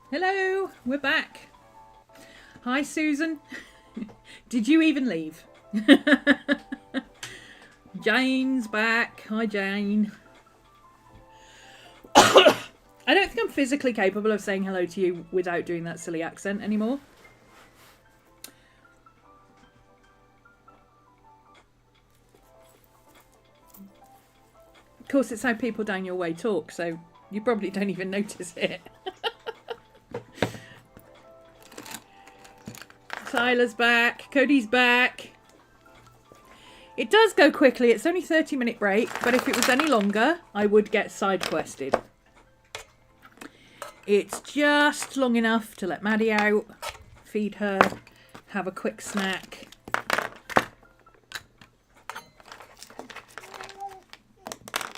Hello, we're back. Hi, Susan. Did you even leave? Jane's back. Hi, Jane. I don't think I'm physically capable of saying hello to you without doing that silly accent anymore. Of course, it's how people down your way talk, so you probably don't even notice it. Tyler's back. Cody's back. It does go quickly. It's only 30-minute break, but if it was any longer, I would get side quested. It's just long enough to let Maddie out, feed her, have a quick snack.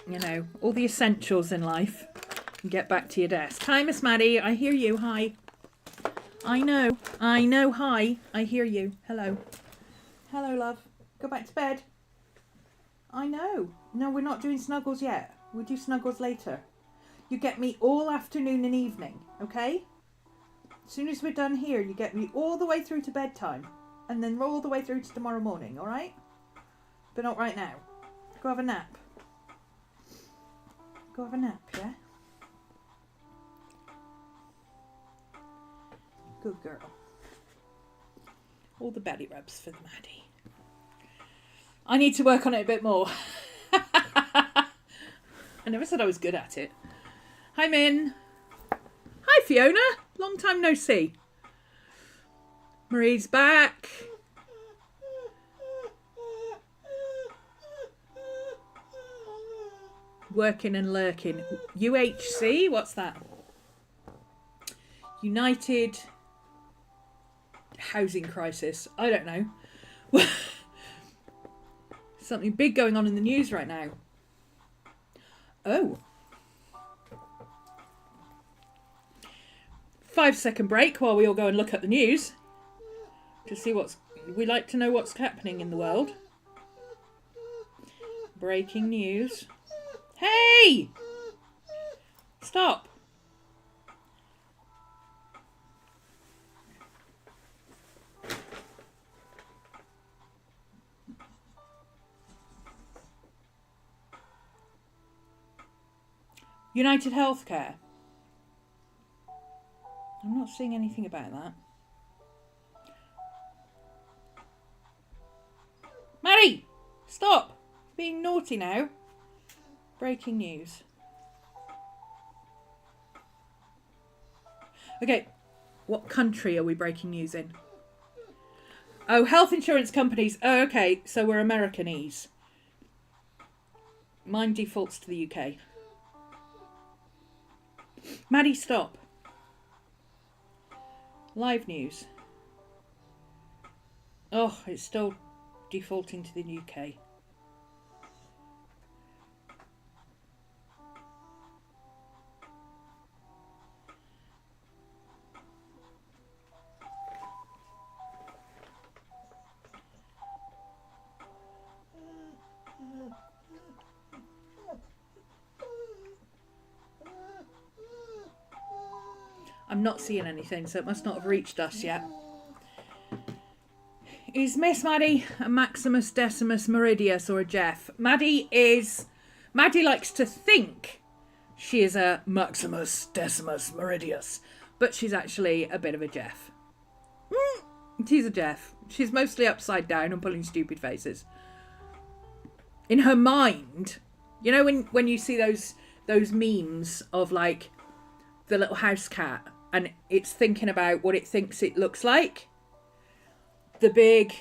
You know, all the essentials in life. And get back to your desk. Hi, Miss Maddie. I hear you. Hi. I know. Hi. I hear you. Hello. Hello, love. Go back to bed. I know. No, we're not doing snuggles yet. We'll do snuggles later. You get me all afternoon and evening, okay? As soon as we're done here, you get me all the way through to bedtime. And then all the way through to tomorrow morning, alright? But not right now. Go have a nap. Go have a nap, yeah? Good girl. All the belly rubs for the Maddie. I need to work on it a bit more. I never said I was good at it. Hi, Min. Hi, Fiona. Long time no see. Marie's back. Working and lurking. UHC? What's that? United Housing Crisis. I don't know. Something big going on in the news right now. Oh. 5-second break while we all go and look at the news. To see what's... We like to know what's happening in the world. Breaking news. Hey! Stop. United Healthcare. I'm not seeing anything about that. Maddie! Stop! Being naughty now. Breaking news. Okay, what country are we breaking news in? Oh, health insurance companies. Oh, okay, so we're Americanese. Mine defaults to the UK. Maddie, stop. Live news. Oh, it's still defaulting to the UK. I'm not seeing anything, so it must not have reached us yet. Is Miss Maddie a Maximus Decimus Meridius or a Jeff? Maddie likes to think she is a Maximus Decimus Meridius, but she's actually a bit of a Jeff. She's a Jeff. She's mostly upside down and pulling stupid faces. In her mind, you know when you see those memes of like the little house cat and it's thinking about what it thinks it looks like? The big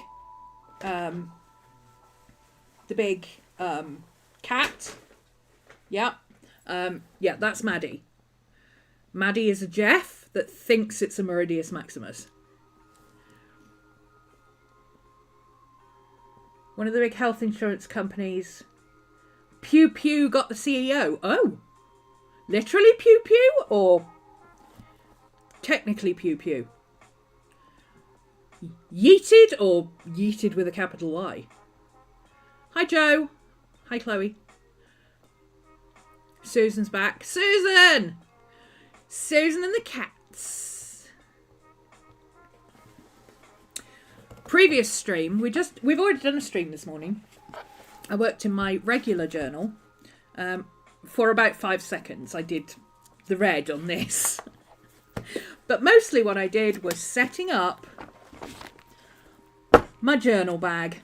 cat. Yeah. Yeah, that's Maddie. Maddie is a Jeff that thinks it's a Meridius Maximus. One of the big health insurance companies. Pew Pew got the CEO. Oh. Literally Pew Pew or technically Pew Pew? Yeeted or yeeted with a capital Y? Hi, Joe. Hi, Chloe. Susan's back. Susan! Susan and the cat. Previous stream, we've already done a stream this morning. I worked in my regular journal for about 5 seconds. I did the red on this. But mostly what I did was setting up my journal bag.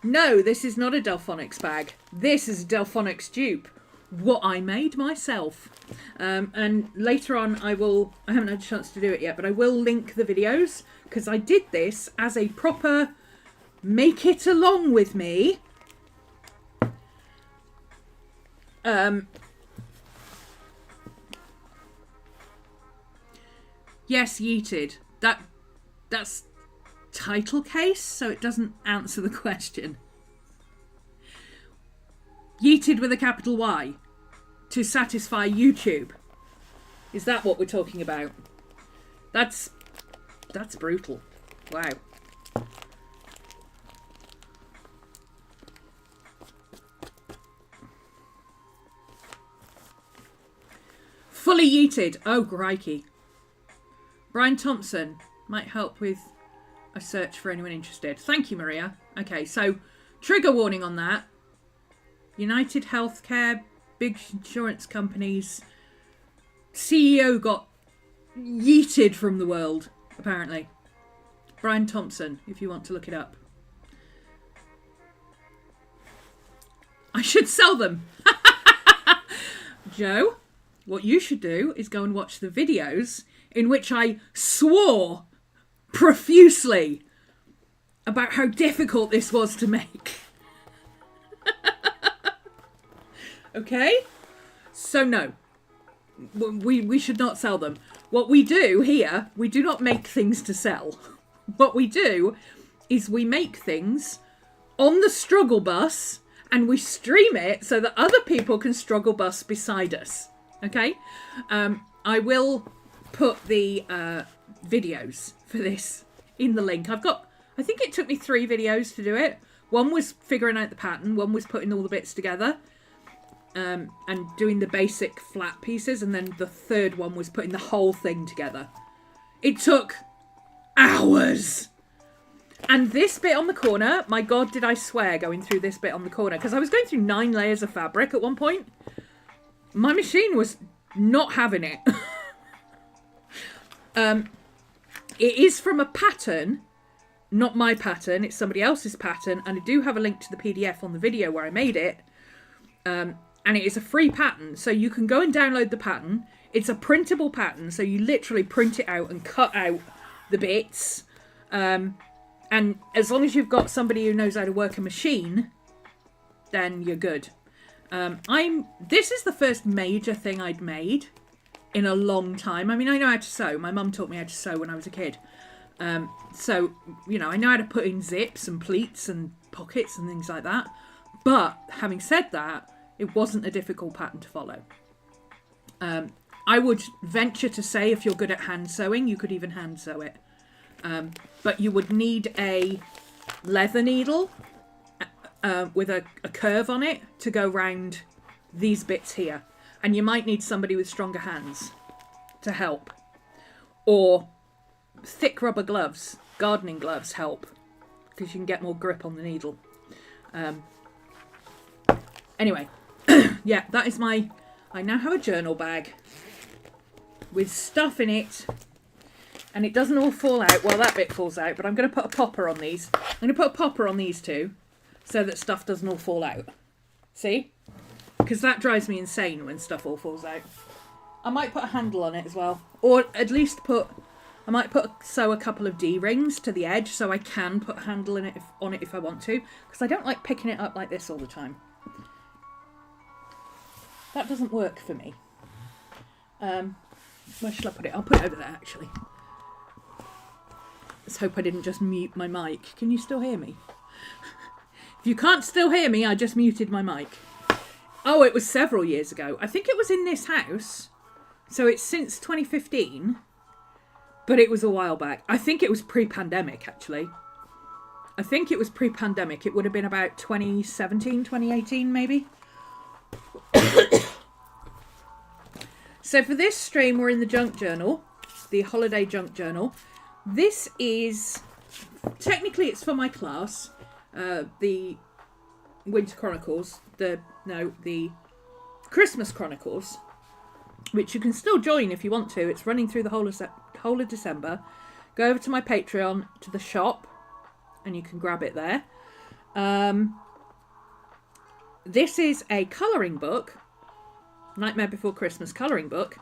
No, this is not a Delphonics bag. This is a Delphonics dupe. What I made myself. And later on I haven't had a chance to do it yet, but I will link the videos because I did this as a proper make it along with me. Yes, yeeted. That's title case, so it doesn't answer the question. Yeeted with a capital Y to satisfy YouTube. Is that what we're talking about? That's brutal. Wow. Fully yeeted. Oh, crikey. Brian Thompson might help with a search for anyone interested. Thank you, Maria. Okay, so trigger warning on that. United Healthcare, big insurance companies. CEO got yeeted from the world, apparently. Brian Thompson, if you want to look it up. I should sell them. Joe, what you should do is go and watch the videos in which I swore profusely about how difficult this was to make. Okay? So no, we should not sell them. What we do here, we do not make things to sell. What we do is we make things on the struggle bus and we stream it so that other people can struggle bus beside us. Okay? I will put the videos for this in the link. I think it took me 3 videos to do it. One was figuring out the pattern, one was putting all the bits together and doing the basic flat pieces, and then the third one was putting the whole thing together. It took hours. And this bit on the corner, my God, did I swear going through this bit on the corner, because I was going through 9 layers of fabric at one point. My machine was not having it. It is from a pattern, not my pattern, it's somebody else's pattern, and I do have a link to the PDF on the video where I made it, and it is a free pattern, so you can go and download the pattern. It's a printable pattern, so you literally print it out and cut out the bits, and as long as you've got somebody who knows how to work a machine, then you're good. This is the first major thing I'd made in a long time. I mean, I know how to sew. My mum taught me how to sew when I was a kid. So, you know, I know how to put in zips and pleats and pockets and things like that. But having said that, it wasn't a difficult pattern to follow. I would venture to say if you're good at hand sewing, you could even hand sew it. But you would need a leather needle with a curve on it to go round these bits here. And you might need somebody with stronger hands to help. Or thick rubber gloves, gardening gloves help, because you can get more grip on the needle. Anyway, yeah, that is I now have a journal bag with stuff in it. And it doesn't all fall out. Well, that bit falls out, but I'm going to put a popper on these. I'm going to put a popper on these two so that stuff doesn't all fall out. See? Because that drives me insane when stuff all falls out. I might put a handle on it as well. Or at least sew a couple of D-rings to the edge so I can put a handle on it if I want to. Because I don't like picking it up like this all the time. That doesn't work for me. Where shall I put it? I'll put it over there, actually. Let's hope I didn't just mute my mic. Can you still hear me? If you can't still hear me, I just muted my mic. Oh, it was several years ago. I think it was in this house. So it's since 2015. But it was a while back. I think it was pre-pandemic, actually. I think it was pre-pandemic. It would have been about 2017, 2018, maybe. So for this stream, we're in the junk journal, the holiday junk journal. This is, technically it's for my class, the Winter Chronicles, the Christmas Chronicles, which you can still join if you want to. It's running through the whole of December. Go over to my Patreon, to the shop, and you can grab it there. This is a colouring book, Nightmare Before Christmas colouring book,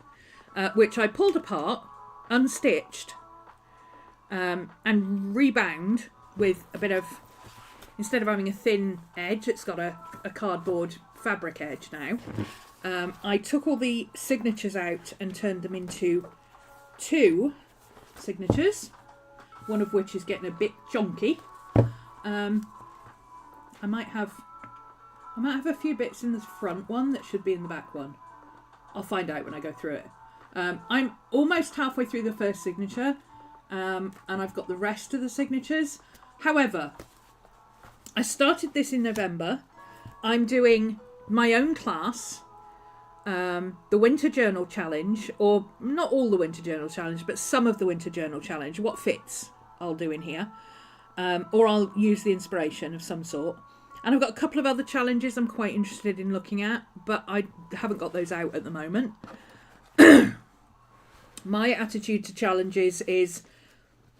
which I pulled apart, unstitched, and rebound with a bit of, instead of having a thin edge, it's got a cardboard fabric edge now. I took all the signatures out and turned them into 2 signatures, one of which is getting a bit chunky. I might have a few bits in the front one that should be in the back one. I'll find out when I go through it. I'm almost halfway through the first signature, and I've got the rest of the signatures. However, I started this in November. I'm doing my own class, the Winter Journal Challenge, or not all the Winter Journal Challenge, but some of the Winter Journal Challenge. What fits, I'll do in here. Or I'll use the inspiration of some sort. And I've got a couple of other challenges I'm quite interested in looking at, but I haven't got those out at the moment. My attitude to challenges is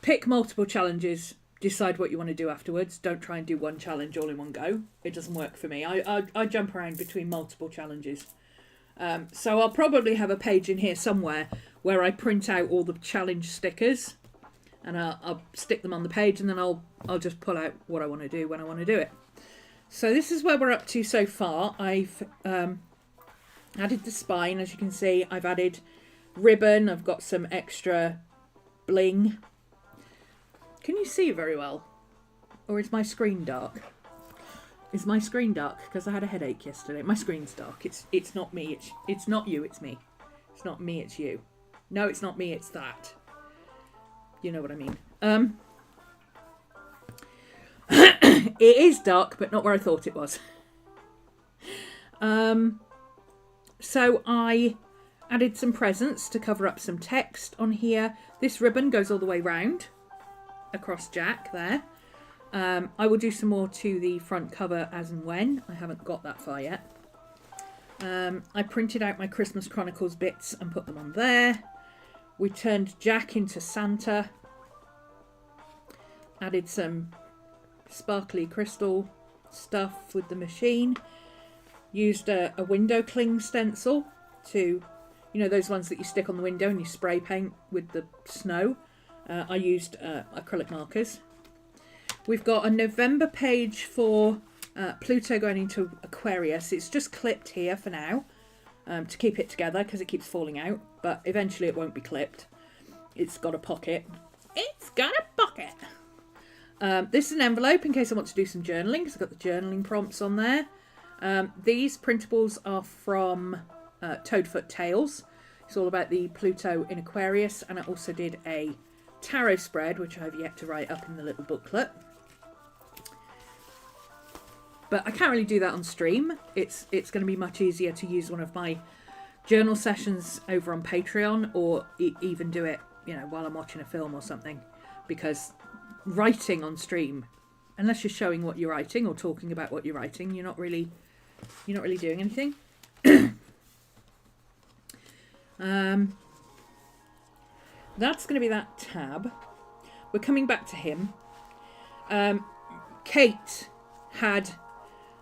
pick multiple challenges, decide what you want to do afterwards. Don't try and do one challenge all in one go. It doesn't work for me. I jump around between multiple challenges. So I'll probably have a page in here somewhere where I print out all the challenge stickers, and I'll stick them on the page, and then I'll just pull out what I want to do when I want to do it. So this is where we're up to so far. I've added the spine, as you can see. I've added ribbon. I've got some extra bling. Can you see very well? Or is my screen dark? Is my screen dark? Because I had a headache yesterday. My screen's dark. It's not me. It's not you. It's me. It's not me. It's you. No, it's not me. It's that. You know what I mean. It is dark, but not where I thought it was. So I added some presents to cover up some text on here. This ribbon goes all the way round across Jack there. I will do some more to the front cover as and when. I haven't got that far yet. I printed out my Christmas Chronicles bits and put them on there. We turned Jack into Santa. Added some sparkly crystal stuff with the machine. Used a window cling stencil to, you know, those ones that you stick on the window and you spray paint with the snow. I used acrylic markers. We've got a November page for Pluto going into Aquarius. It's just clipped here for now to keep it together because it keeps falling out, but eventually it won't be clipped. It's got a pocket. It's got a pocket. This is an envelope in case I want to do some journaling, because I've got the journaling prompts on there. These printables are from Toadfoot Tales. It's all about the Pluto in Aquarius, and I also did a tarot spread, which I have yet to write up in the little booklet. But I can't really do that on stream. It's going to be much easier to use one of my journal sessions over on Patreon, or even do it, you know, while I'm watching a film or something, because writing on stream, unless you're showing what you're writing or talking about what you're writing, you're not really doing anything. That's going to be that tab. We're coming back to him. Kate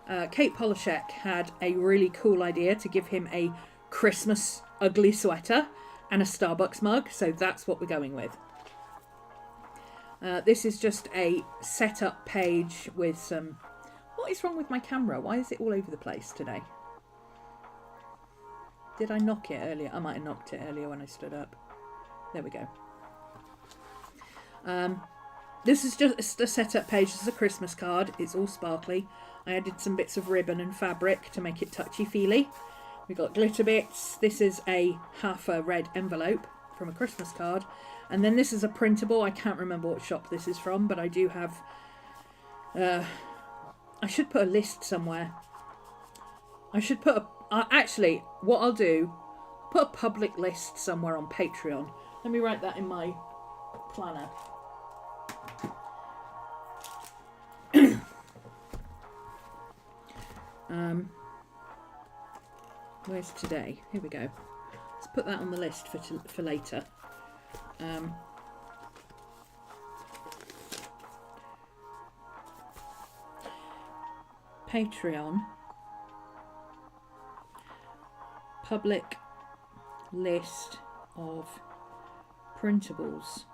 Polishek had a really cool idea to give him a Christmas ugly sweater and a Starbucks mug, so that's what we're going with. This is just a setup page with some... What is wrong with my camera? Why is it all over the place today? Did I knock it earlier? I might have knocked it earlier when I stood up. There we go. This is just a setup page. This is a Christmas card. It's all sparkly. I added some bits of ribbon and fabric to make it touchy-feely. We've got glitter bits. This is a half a red envelope from a Christmas card. And then this is a printable. I can't remember what shop this is from, but I do have... I should put a list somewhere. I should put a... actually, what I'll do, put a public list somewhere on Patreon. Let me write that in my planner. Where's today? Here we go. Let's put that on the list for later. Patreon public list of printables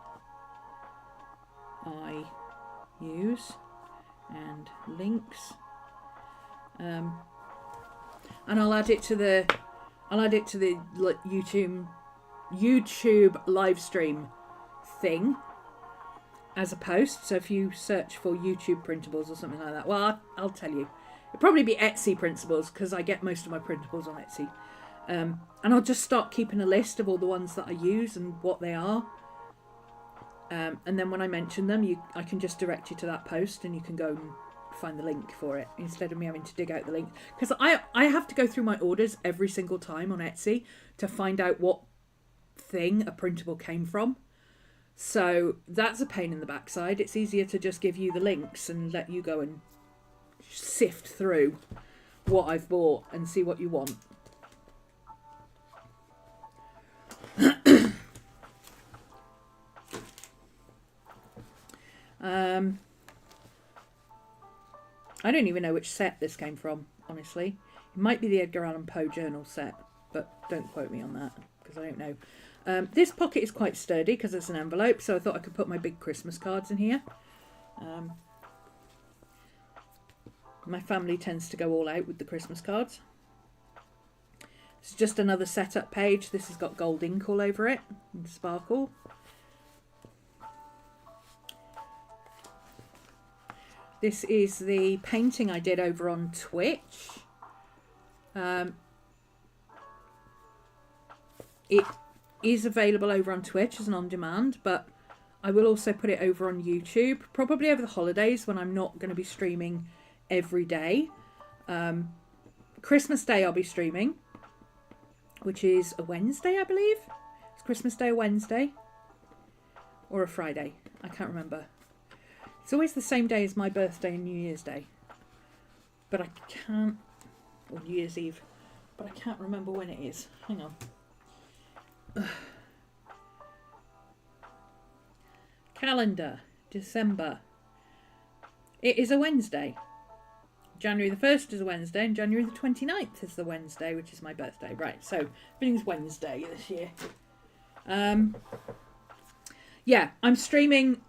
I use and links, and I'll add it to the YouTube live stream thing as a post. So if you search for YouTube printables or something like that, well, I'll tell you. It'll probably be Etsy printables because I get most of my printables on Etsy. And I'll just start keeping a list of all the ones that I use and what they are. And then when I mention them, I can just direct you to that post and you can go and find the link for it instead of me having to dig out the link. Because I have to go through my orders every single time on Etsy to find out what thing a printable came from. So that's a pain in the backside. It's easier to just give you the links and let you go and sift through what I've bought and see what you want. I don't even know which set this came from, honestly. It might be the Edgar Allan Poe journal set, but don't quote me on that because I don't know. This pocket is quite sturdy because it's an envelope, so I thought I could put my big Christmas cards in here. My family tends to go all out with the Christmas cards. It's just another setup page. This has got gold ink all over it and sparkle. This is the painting I did over on Twitch. It is available over on Twitch as an on-demand, but I will also put it over on YouTube, probably over the holidays when I'm not going to be streaming every day. Christmas Day I'll be streaming, which is a Wednesday, I believe. Is Christmas Day a Wednesday? Or a Friday? I can't remember. It's always the same day as my birthday and New Year's Day. But I can't... Or New Year's Eve. But I can't remember when it is. Hang on. Ugh. Calendar. December. It is a Wednesday. January the 1st is a Wednesday and January the 29th is the Wednesday, which is my birthday. Right, so everything's Wednesday this year. Yeah, I'm streaming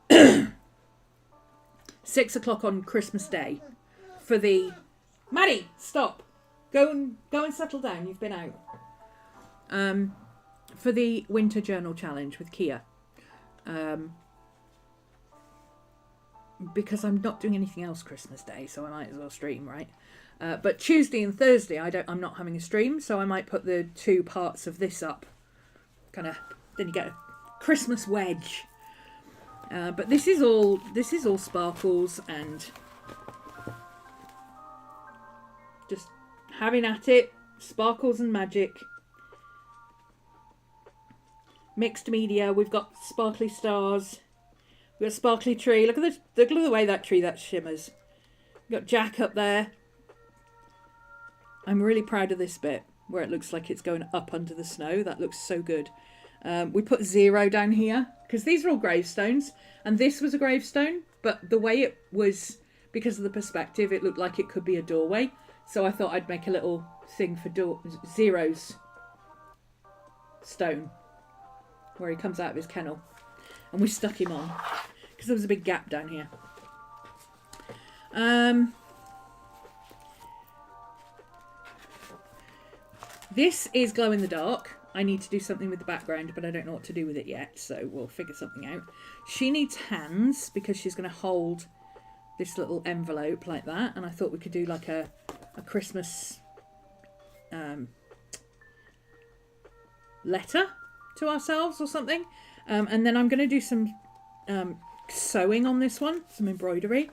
6 o'clock on Christmas Day for the... Maddie, stop. Go and settle down. You've been out. For the Winter Journal Challenge with Kia. Because I'm not doing anything else Christmas Day, so I might as well stream, right? But Tuesday and Thursday, I'm not having a stream, so I might put the 2 parts of this up. Kind of, then you get a Christmas wedge. But this is all sparkles and just having at it, sparkles and magic. Mixed media. We've got sparkly stars. We've got a sparkly tree. Look at the way that tree that shimmers. We've got Jack up there. I'm really proud of this bit where it looks like it's going up under the snow. That looks so good. We put 0 down here because these are all gravestones, and this was a gravestone, but the way it was, because of the perspective, it looked like it could be a doorway. So I thought I'd make a little thing for Zero's stone where he comes out of his kennel, and we stuck him on because there was a big gap down here. This is glow in the dark. I need to do something with the background, but I don't know what to do with it yet, so we'll figure something out. She needs hands because she's going to hold this little envelope like that, and I thought we could do like a Christmas letter to ourselves or something. And then I'm going to do some sewing on this one, some embroidery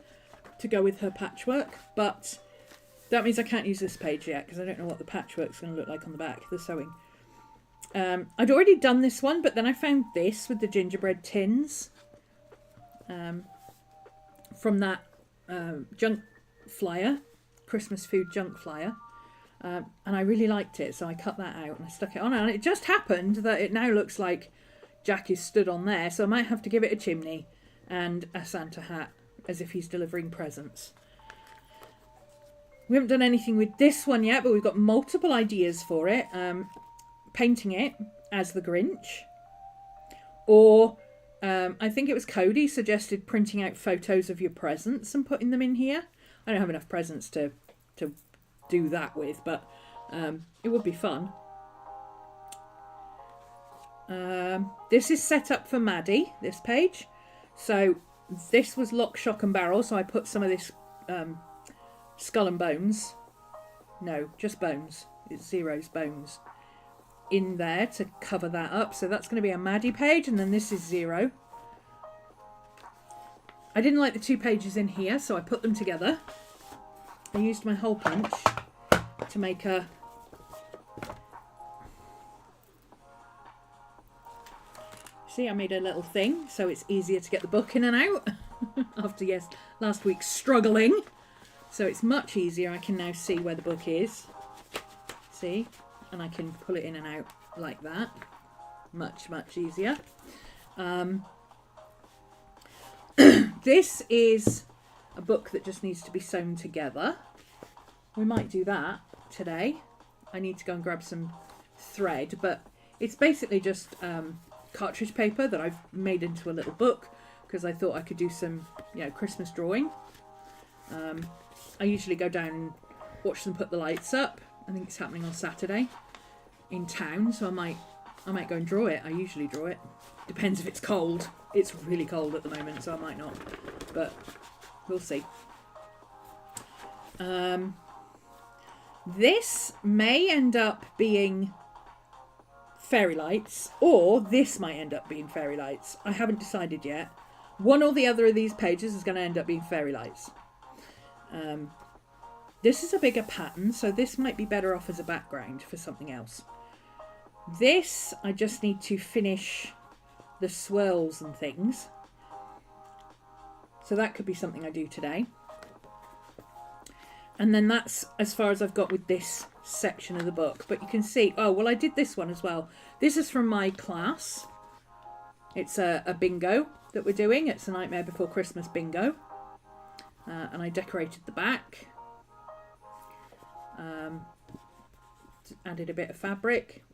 to go with her patchwork, but that means I can't use this page yet because I don't know what the patchwork's going to look like on the back, the sewing. I'd already done this one, but then I found this with the gingerbread tins from that junk flyer, Christmas food junk flyer. And I really liked it, so I cut that out and I stuck it on. And it just happened that it now looks like Jack is stood on there, so I might have to give it a chimney and a Santa hat, as if he's delivering presents. We haven't done anything with this one yet, but we've got multiple ideas for it. Painting it as the Grinch, or I think it was Cody suggested printing out photos of your presents and putting them in here. I don't have enough presents to do that with, but it would be fun. This is set up for Maddie, this page. So this was Lock, Shock and Barrel, so I put some of this skull and bones. No, just bones. It's Zero's bones in there to cover that up. So that's going to be a Maddie page, and then this is Zero. I didn't like the two pages in here, so I put them together. I used my hole punch to make a... See, I made a little thing, so it's easier to get the book in and out after, yes, last week's struggling. So it's much easier. I can now see where the book is. See? And I can pull it in and out like that. Much, much easier. This is a book that just needs to be sewn together. We might do that today. I need to go and grab some thread, but it's basically just cartridge paper that I've made into a little book because I thought I could do some, Christmas drawing. I usually go down and watch them put the lights up. I think it's happening on Saturday in town, so I might go and draw it. I usually draw it. Depends if it's cold. It's really cold at the moment, so I might not. But we'll see. This may end up being fairy lights, or this might end up being fairy lights. I haven't decided yet. One or the other of these pages is going to end up being fairy lights. This is a bigger pattern, so this might be better off as a background for something else. This, I just need to finish the swirls and things. So that could be something I do today. And then that's as far as I've got with this section of the book. But you can see, oh, well, I did this one as well. This is from my class. It's a bingo that we're doing. It's a Nightmare Before Christmas bingo. And I decorated the back. Added a bit of fabric.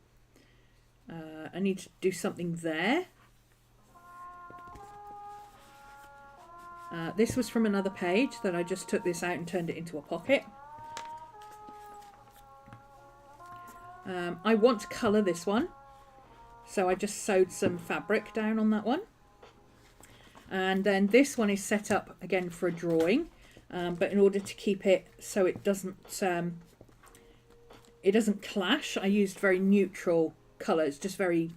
I need to do something there. This was from another page that I just took this out and turned it into a pocket. I want to colour this one, so I just sewed some fabric down on that one. And then this one is set up again for a drawing, but in order to keep it so it doesn't clash, I used very neutral colours, just very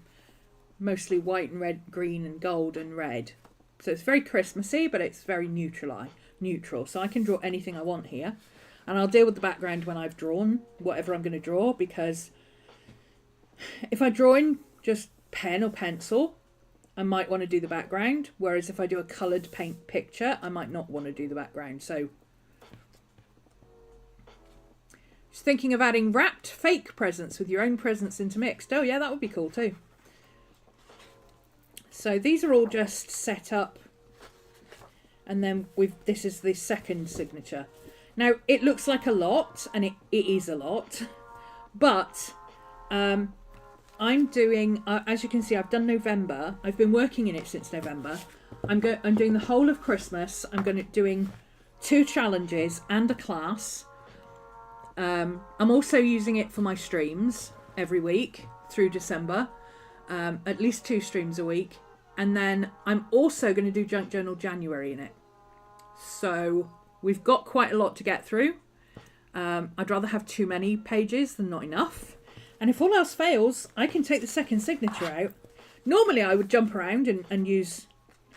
mostly white and red, green and gold and red. So it's very Christmassy, but it's very neutral. So I can draw anything I want here. And I'll deal with the background when I've drawn whatever I'm going to draw, because if I draw in just pen or pencil, I might want to do the background. Whereas if I do a coloured paint picture, I might not want to do the background. So just thinking of adding wrapped fake presents with your own presents intermixed. Oh yeah, that would be cool too. So these are all just set up, and then this is the second signature. Now it looks like a lot, and it is a lot, but I'm doing, as you can see, I've done November. I've been working in it since November. I'm doing the whole of Christmas. I'm doing 2 challenges and a class. I'm also using it for my streams every week through December. At least 2 streams a week. And then I'm also going to do Junk Journal January in it. So we've got quite a lot to get through. I'd rather have too many pages than not enough. And if all else fails, I can take the second signature out. Normally I would jump around and use,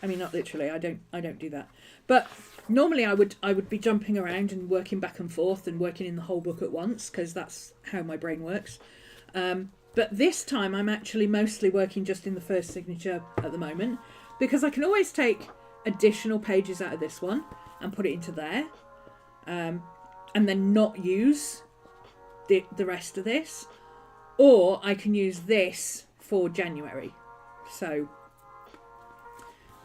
I mean, not literally, I don't do that. But normally I would be jumping around and working back and forth and working in the whole book at once, because that's how my brain works. But this time I'm actually mostly working just in the first signature at the moment, because I can always take additional pages out of this one and put it into there, and then not use the rest of this, or I can use this for January. So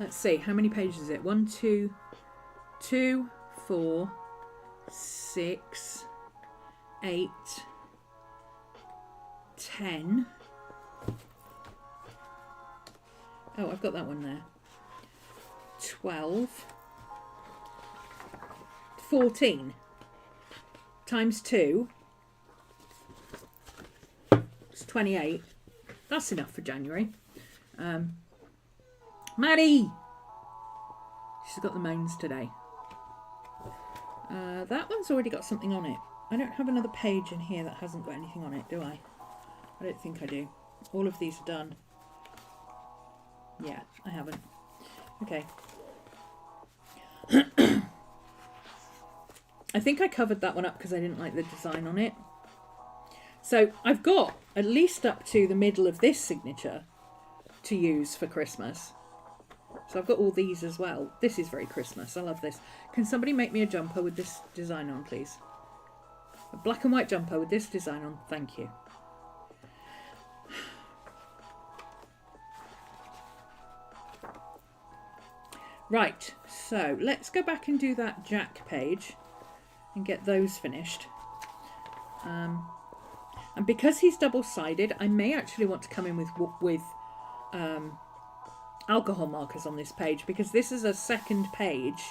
let's see, how many pages is it? 1, 2, 2, 4, 6, 8, 10. Oh, I've got that one there. 12, 14 times 2. It's 28. That's enough for January. Maddie! She's got the moans today. That one's already got something on it. I don't have another page in here that hasn't got anything on it, do I? I don't think I do. All of these are done. Yeah, I haven't. Okay. I think I covered that one up because I didn't like the design on it. So I've got at least up to the middle of this signature to use for Christmas. So I've got all these as well. This is very Christmas. I love this. Can somebody make me a jumper with this design on, please? A black and white jumper with this design on. Thank you. Right, so let's go back and do that Jack page and get those finished. And because he's double-sided, I may actually want to come in with alcohol markers on this page, because this is a second page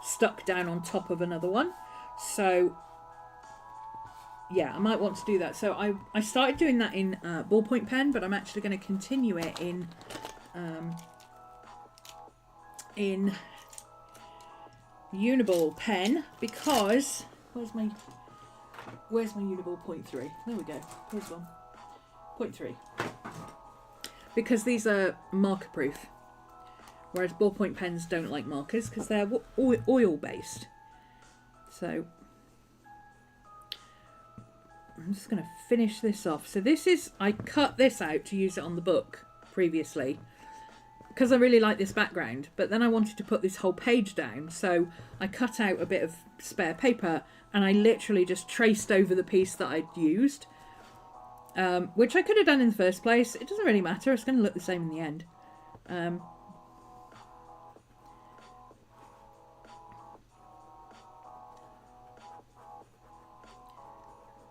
stuck down on top of another one. So yeah, I might want to do that. So I started doing that in ballpoint pen, but I'm actually going to continue it in Uniball pen, because where's my Uniball 0.3? There we go. Here's one. 0.3. Because these are marker proof, whereas ballpoint pens don't like markers because they're oil based. So I'm just going to finish this off. So this is, I cut this out to use it on the book previously because I really like this background, but then I wanted to put this whole page down, so I cut out a bit of spare paper and I literally just traced over the piece that I'd used, which I could have done in the first place. It doesn't really matter, it's going to look the same in the end.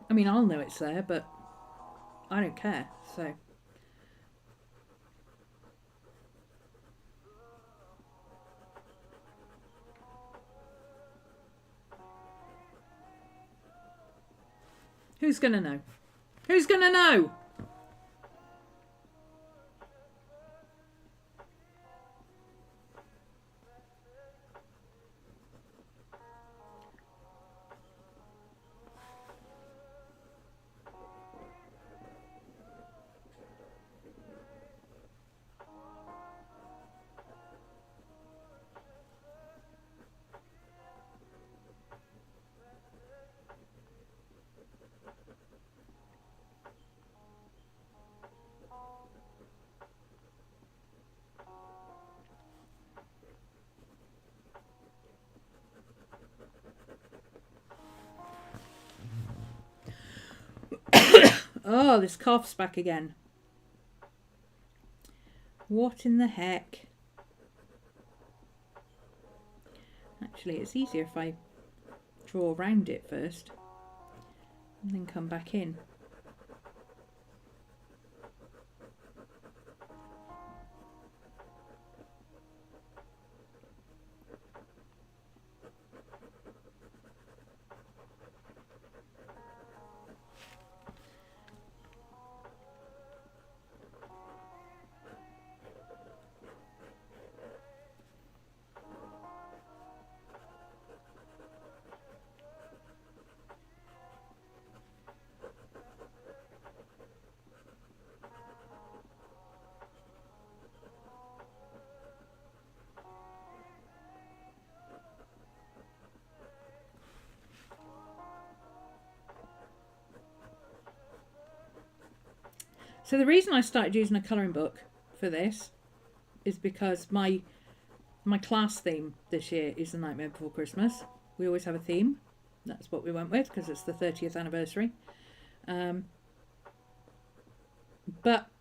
I mean, I'll know it's there, but I don't care, so. Who's gonna know? Who's gonna know? Oh, this cough's back again. What in the heck? Actually, it's easier if I draw around it first and then come back in. So the reason I started using a colouring book for this is because my class theme this year is The Nightmare Before Christmas. We always have a theme. That's what we went with because it's the 30th anniversary. But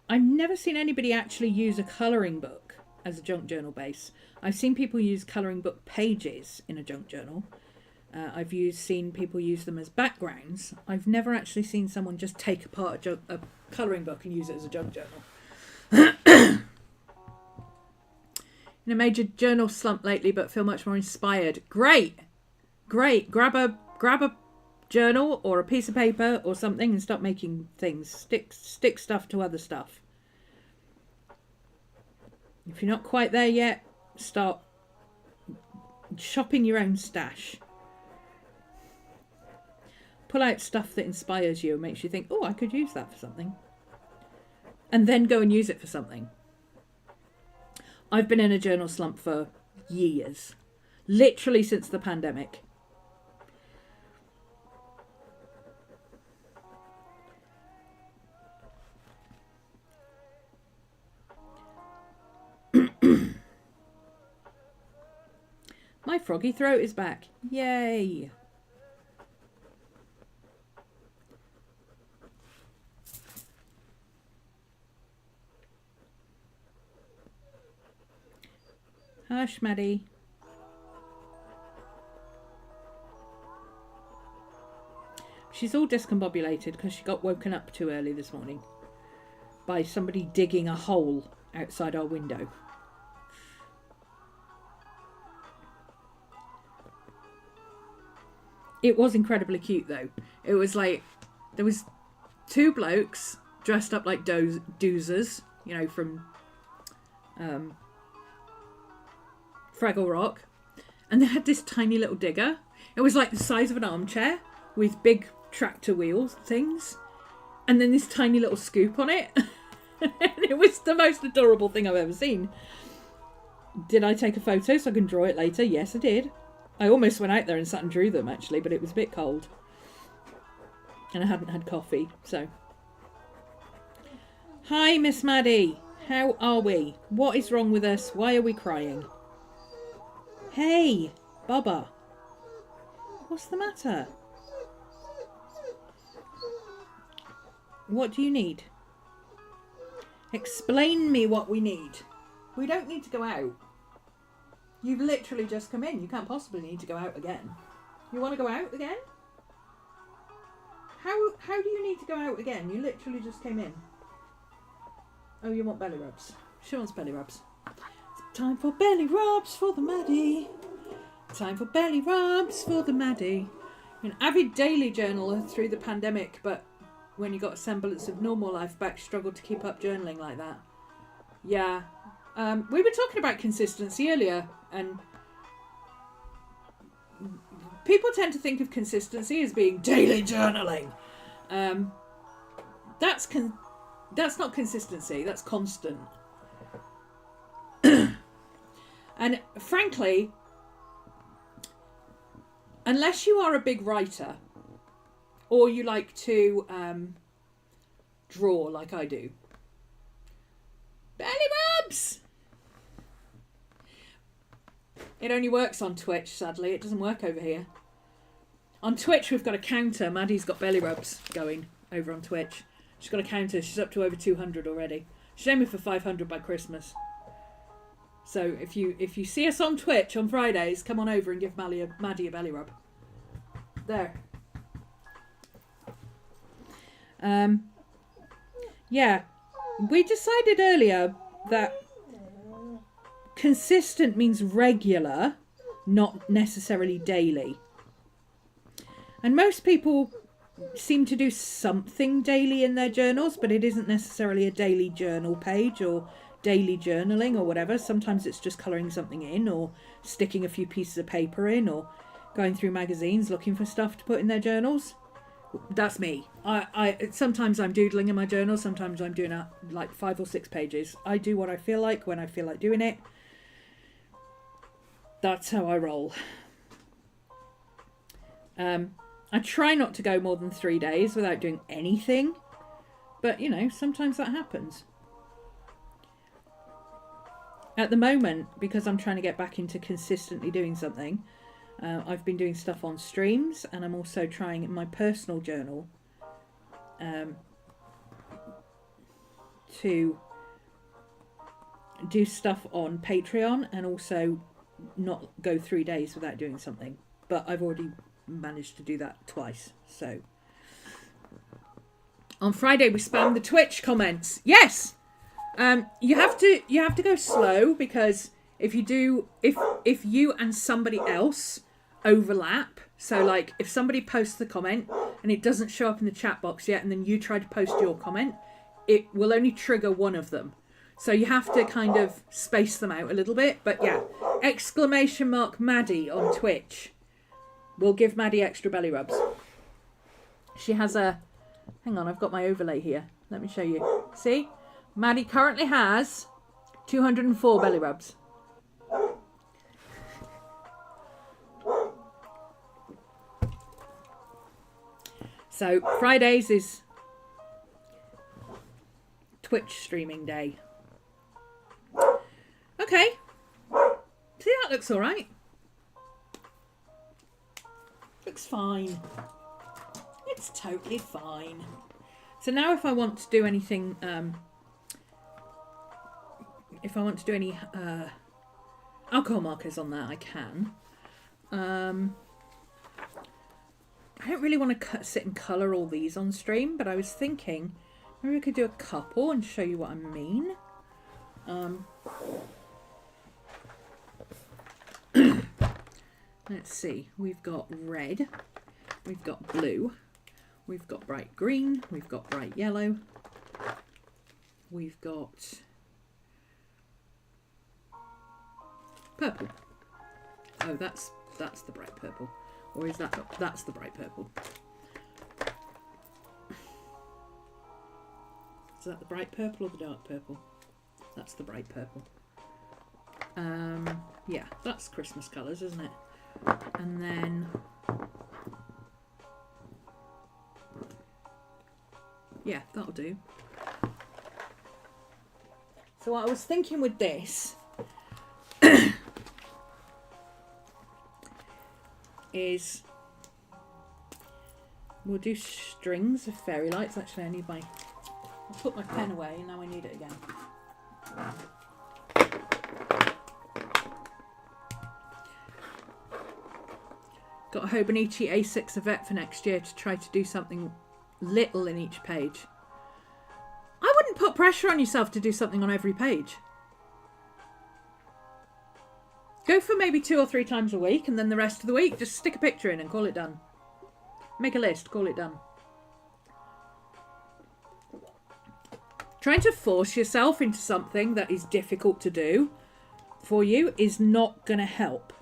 I've never seen anybody actually use a colouring book as a junk journal base. I've seen people use colouring book pages in a junk journal. I've seen people use them as backgrounds. I've never actually seen someone just take apart a colouring book and use it as a junk journal. In a major journal slump lately, but feel much more inspired. Great. Grab a journal or a piece of paper or something and start making things. Stick stuff to other stuff. If you're not quite there yet, start shopping your own stash. Pull out stuff that inspires you and makes you think, oh, I could use that for something. And then go and use it for something. I've been in a journal slump for years. Literally since the pandemic. My froggy throat is back. Yay! Hush, Maddie. She's all discombobulated because she got woken up too early this morning by somebody digging a hole outside our window. It was incredibly cute though. It was like, there was two blokes dressed up like doozers, you know, from Fraggle Rock. And they had this tiny little digger. It was like the size of an armchair with big tractor wheels things. And then this tiny little scoop on it. And it was the most adorable thing I've ever seen. Did I take a photo so I can draw it later? Yes, I did. I almost went out there and sat and drew them, actually, but it was a bit cold. And I hadn't had coffee, so. Hi, Miss Maddie. How are we? What is wrong with us? Why are we crying? Hey, Bubba. What's the matter? What do you need? Explain me what we need. We don't need to go out. You've literally just come in. You can't possibly need to go out again. You want to go out again? How do you need to go out again? You literally just came in. Oh, you want belly rubs. She wants belly rubs. Time for belly rubs for the Maddie. Time for belly rubs for the Maddie. An avid daily journaler through the pandemic, but when you got a semblance of normal life back, struggled to keep up journaling like that. Yeah. We were talking about consistency earlier, and people tend to think of consistency as being daily journaling. That's not consistency, that's constant. And frankly, unless you are a big writer, or you like to draw like I do, belly rubs! It only works on Twitch, sadly. It doesn't work over here. On Twitch, we've got a counter. Maddie's got belly rubs going over on Twitch. She's got a counter. She's up to over 200 already. She's aiming for 500 by Christmas. So if you see us on Twitch on Fridays, come on over and give Maddie a belly rub. There. Yeah. We decided earlier that consistent means regular, not necessarily daily. And most people seem to do something daily in their journals, but it isn't necessarily a daily journal page or daily journaling or whatever. Sometimes it's just colouring something in, or sticking a few pieces of paper in, or going through magazines looking for stuff to put in their journals. That's me. I sometimes I'm doodling in my journal, sometimes I'm doing like 5 or 6 pages. I do what I feel like when I feel like doing it. That's how I roll. I try not to go more than 3 days without doing anything, But, you know, sometimes that happens. At the moment, because I'm trying to get back into consistently doing something, I've been doing stuff on streams, and I'm also trying in my personal journal to do stuff on Patreon and also not go 3 days without doing something. But I've already managed to do that twice. So on Friday we spammed the Twitch comments. Yes. You have to go slow, because if you and somebody else overlap, so like if somebody posts the comment and it doesn't show up in the chat box yet, and then you try to post your comment, it will only trigger one of them. So you have to kind of space them out a little bit. But yeah, ! Maddie on Twitch. We'll give Maddie extra belly rubs. She has a... Hang on, I've got my overlay here. Let me show you. See? Maddie currently has 204 belly rubs. So Fridays is Twitch streaming day. Okay. See, that looks all right. Looks fine. It's totally fine. So now if I want to do anything, if I want to do any alcohol markers on that, I can. I don't really want to sit and colour all these on stream, but I was thinking maybe I could do a couple and show you what I mean. Let's see, we've got red, we've got blue, we've got bright green, we've got bright yellow, we've got purple. Oh, that's the bright purple. Or is that's the bright purple. Is that the bright purple or the dark purple? That's the bright purple. Yeah, that's Christmas colours, isn't it? And then yeah, that'll do. So what I was thinking with this is we'll do strings of fairy lights. Actually, I need my... I'll put my pen away and now I need it again. Got a Hobonichi A6 Yvette for next year to try to do something little in each page. I wouldn't put pressure on yourself to do something on every page. Go for maybe 2 or 3 times a week, and then the rest of the week just stick a picture in and call it done. Make a list, call it done. Trying to force yourself into something that is difficult to do for you is not going to help.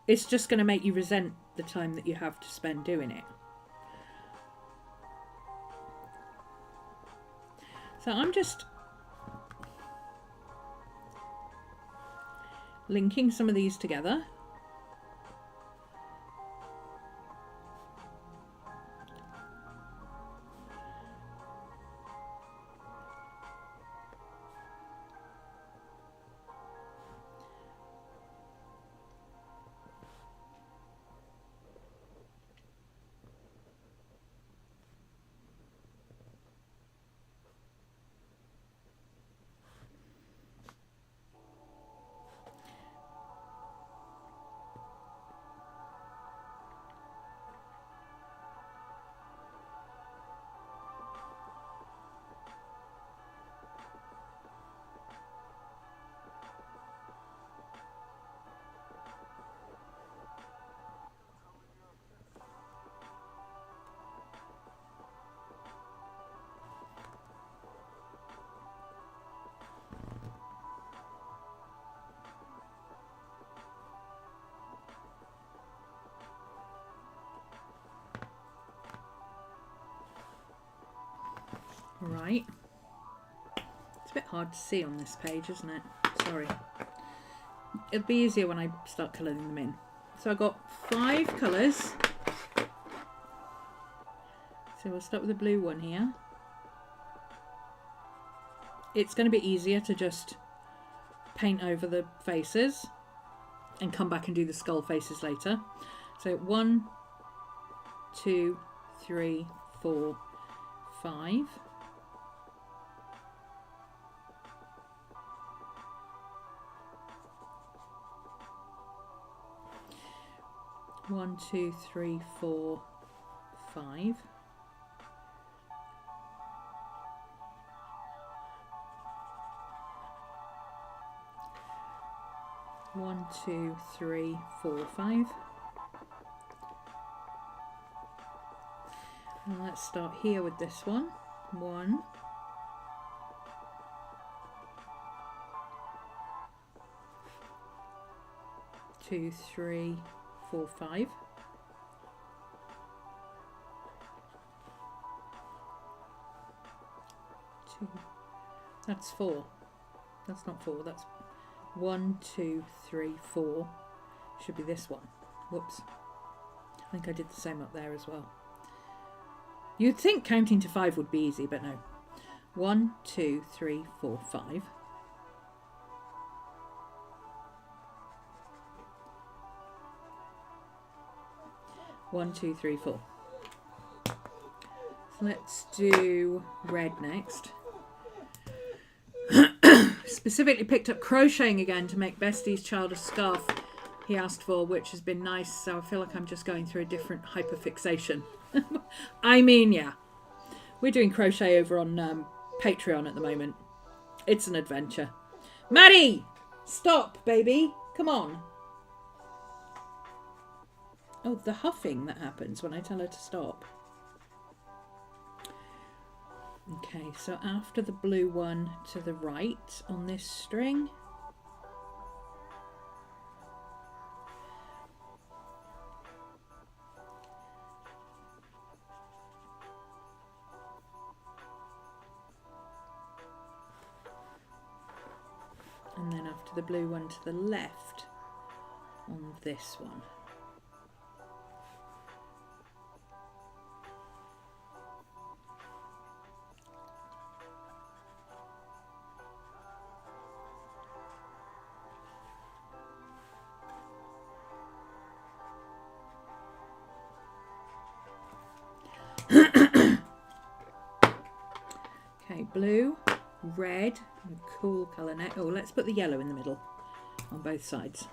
It's just going to make you resent the time that you have to spend doing it. So I'm just linking some of these together. Right. It's a bit hard to see on this page, isn't it? Sorry. It'll be easier when I start colouring them in. So I've got 5 colours. So we'll start with the blue one here. It's going to be easier to just paint over the faces and come back and do the skull faces later. So 1, 2, 3, 4, 5. One, 2, 3, 4, 5. One, 2, 3, 4, 5. And let's start here with this one. 1, 2, 3, 4, 5. That's 4. That's not 4. That's 1, 2, 3, 4. Should be this one. Whoops. I think I did the same up there as well. You'd think counting to 5 would be easy, but no. 1, 2, 3, 4, 5. One, 2, 3, 4. So let's do red next. Specifically picked up crocheting again to make Bestie's child a scarf he asked for, which has been nice. So I feel like I'm just going through a different hyperfixation. I mean, yeah. We're doing crochet over on Patreon at the moment. It's an adventure. Maddie! Stop, baby. Come on. Oh, the huffing that happens when I tell her to stop. Okay, so after the blue one to the right on this string. And then after the blue one to the left on this one. Okay, blue, red, a cool colour neck. Oh, let's put the yellow in the middle on both sides.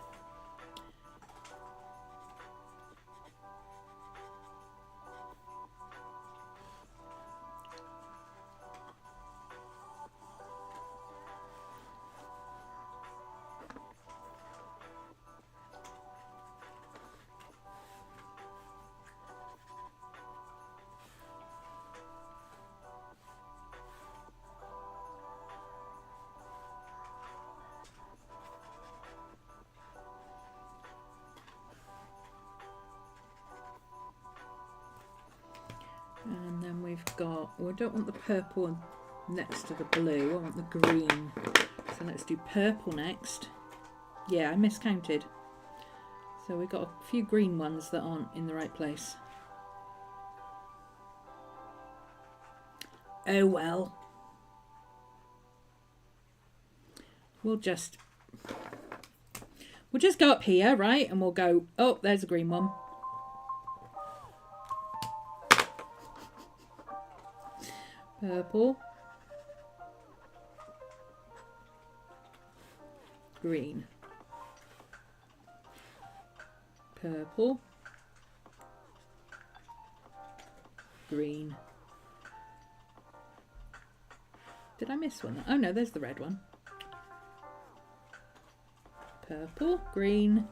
And then we've got, well, I don't want the purple next to the blue, I want the green. So let's do purple next. Yeah, I miscounted. So we've got a few green ones that aren't in the right place. Oh well. We'll just go up here, right? And we'll go, oh, there's a green one. Purple, green, purple, green. Did I miss one? Oh no, there's the red one. Purple, green,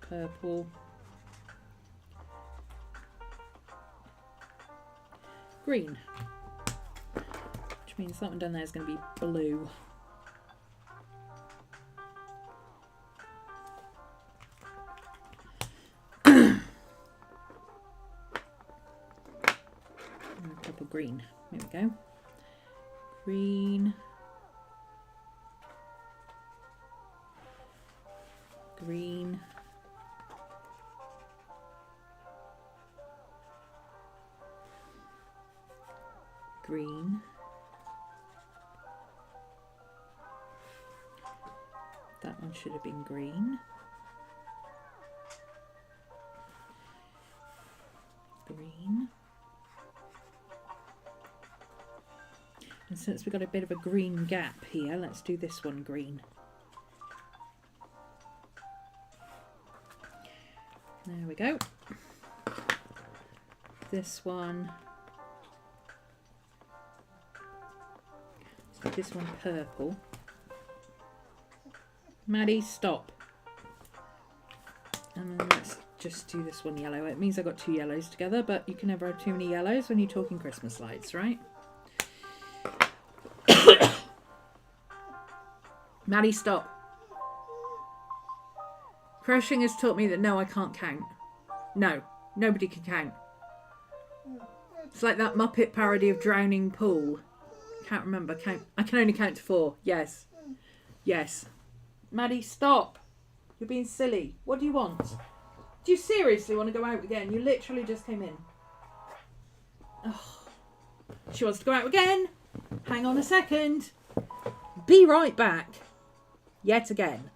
purple, green, which means that one down there is going to be blue. And a couple green. There we go. Green. green, green, that one should have been green, green, and since we've got a bit of a green gap here, let's do this one green. There we go. This one, let's do this one purple. Maddie, stop. And then let's just do this one yellow. It means I've got two yellows together, but you can never have too many yellows when you're talking Christmas lights, right? Maddie, stop. Crocheting has taught me that no, I can't count. No, nobody can count. It's like that Muppet parody of Drowning Pool. Can't remember. Count. I can only count to 4. Yes. Yes. Maddie, stop. You're being silly. What do you want? Do you seriously want to go out again? You literally just came in. Oh. She wants to go out again. Hang on a second. Be right back. Yet again.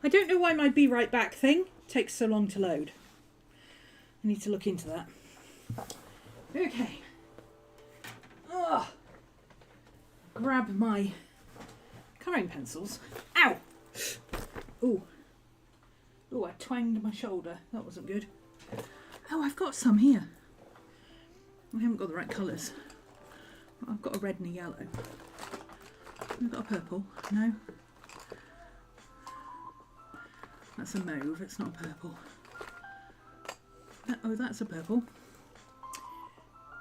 I don't know why my be right back thing takes so long to load. I need to look into that. Okay. Oh. Grab my colouring pencils. Ow! Ooh. Ooh, I twanged my shoulder. That wasn't good. Oh, I've got some here. I haven't got the right colours. I've got a red and a yellow. I've got a purple. No. That's a mauve, it's not purple. Oh, that's a purple.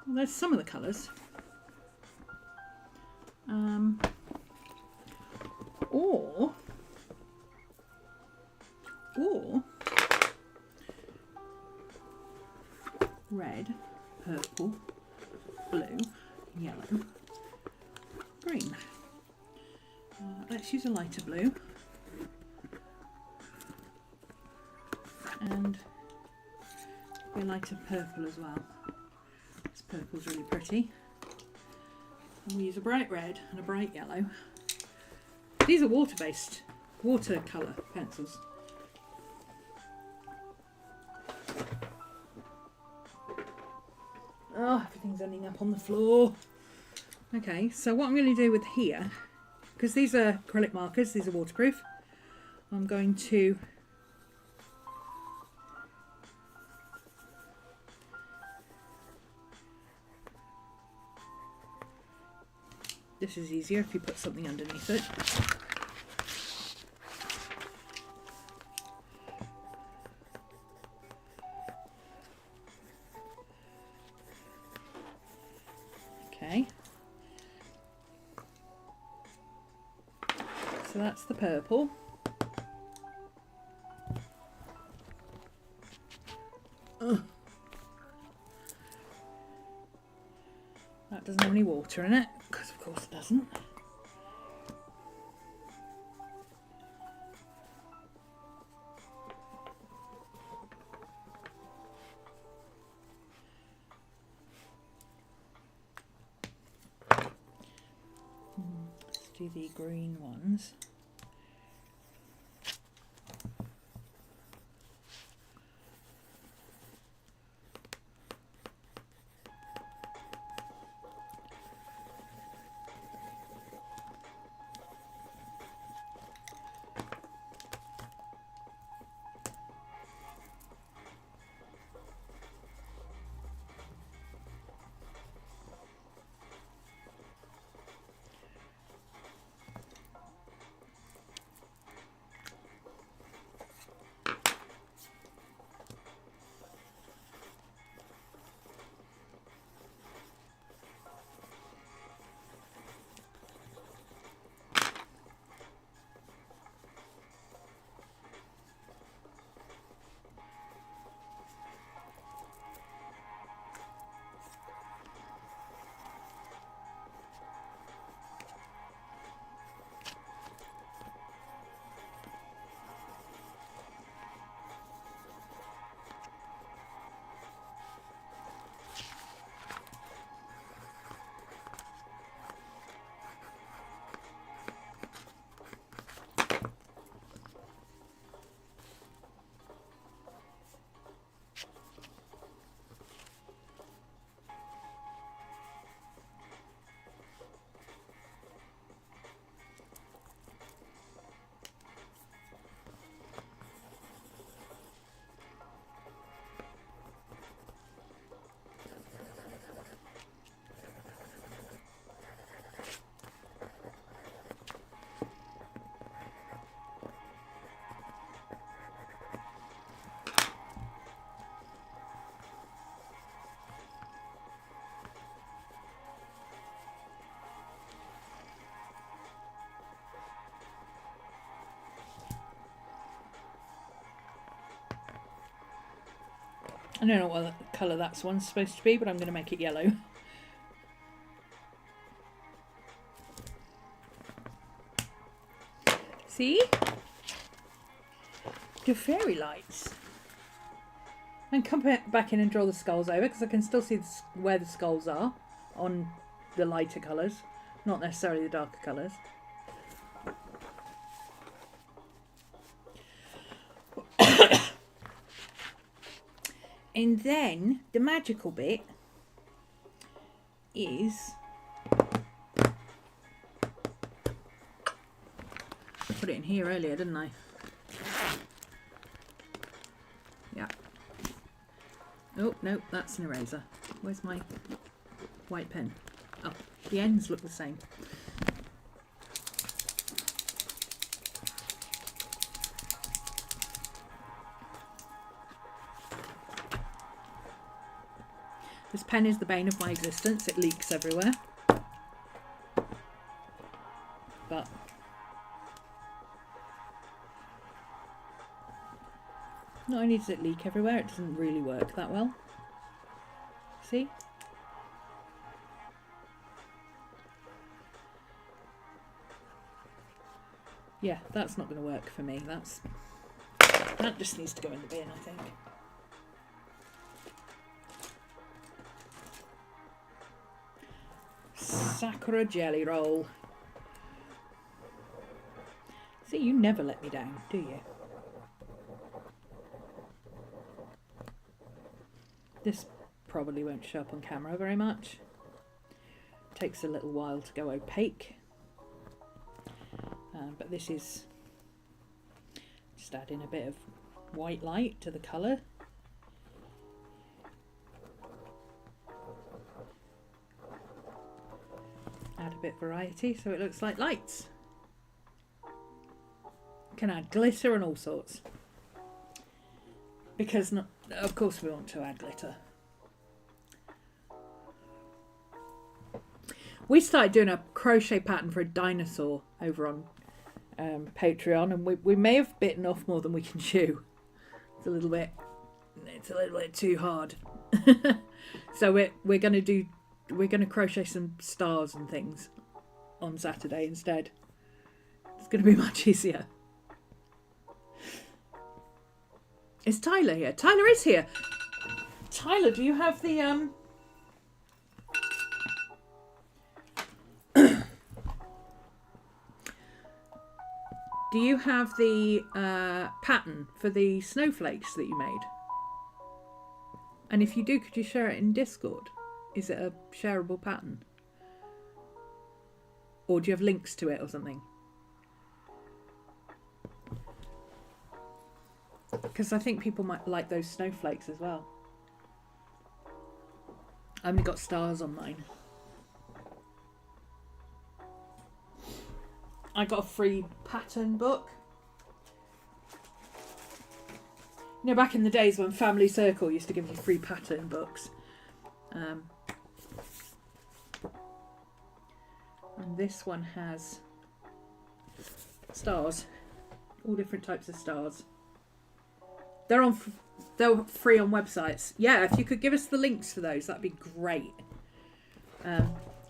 Well, there's some of the colours. Or red, purple, blue, yellow, green. Let's use a lighter blue. And a lighter purple as well. This purple's really pretty. And we use a bright red and a bright yellow. These are water-based, watercolour pencils. Oh, everything's ending up on the floor. Okay, so what I'm going to do with here, because these are acrylic markers, these are waterproof, I'm going to this is easier if you put something underneath it. Okay. So that's the purple. That doesn't have any water in it, because of course it doesn't. Let's do the green ones. I don't know what colour that one's supposed to be, but I'm going to make it yellow. See? The fairy lights. And come back in and draw the skulls over, because I can still see where the skulls are on the lighter colours, not necessarily the darker colours. And then the magical bit is I put it in here earlier, didn't I? Yeah. Oh, no, that's an eraser. Where's my white pen? Oh, the ends look the same. This pen is the bane of my existence. It leaks everywhere. But not only does it leak everywhere, it doesn't really work that well. See? Yeah, that's not going to work for me. That just needs to go in the bin, I think. Sakura jelly roll. See, you never let me down, do you? This probably won't show up on camera very much. Takes a little while to go opaque. But this is just adding a bit of white light to the colour. Add a bit of variety so it looks like lights. Can add glitter and all sorts. Because of course we want to add glitter. We started doing a crochet pattern for a dinosaur over on Patreon, and we may have bitten off more than we can chew. It's a little bit too hard. So we're gonna crochet some stars and things on Saturday instead. It's gonna be much easier. Is Tyler here? Tyler is here. Tyler, do you have the do you have the pattern for the snowflakes that you made? And if you do, could you share it in Discord? Is it a shareable pattern? Or do you have links to it or something? Because I think people might like those snowflakes as well. I only got stars on mine. I got a free pattern book. You know, back in the days when Family Circle used to give you free pattern books. And this one has stars. All different types of stars. They're free on websites. Yeah, if you could give us the links for those, that'd be great.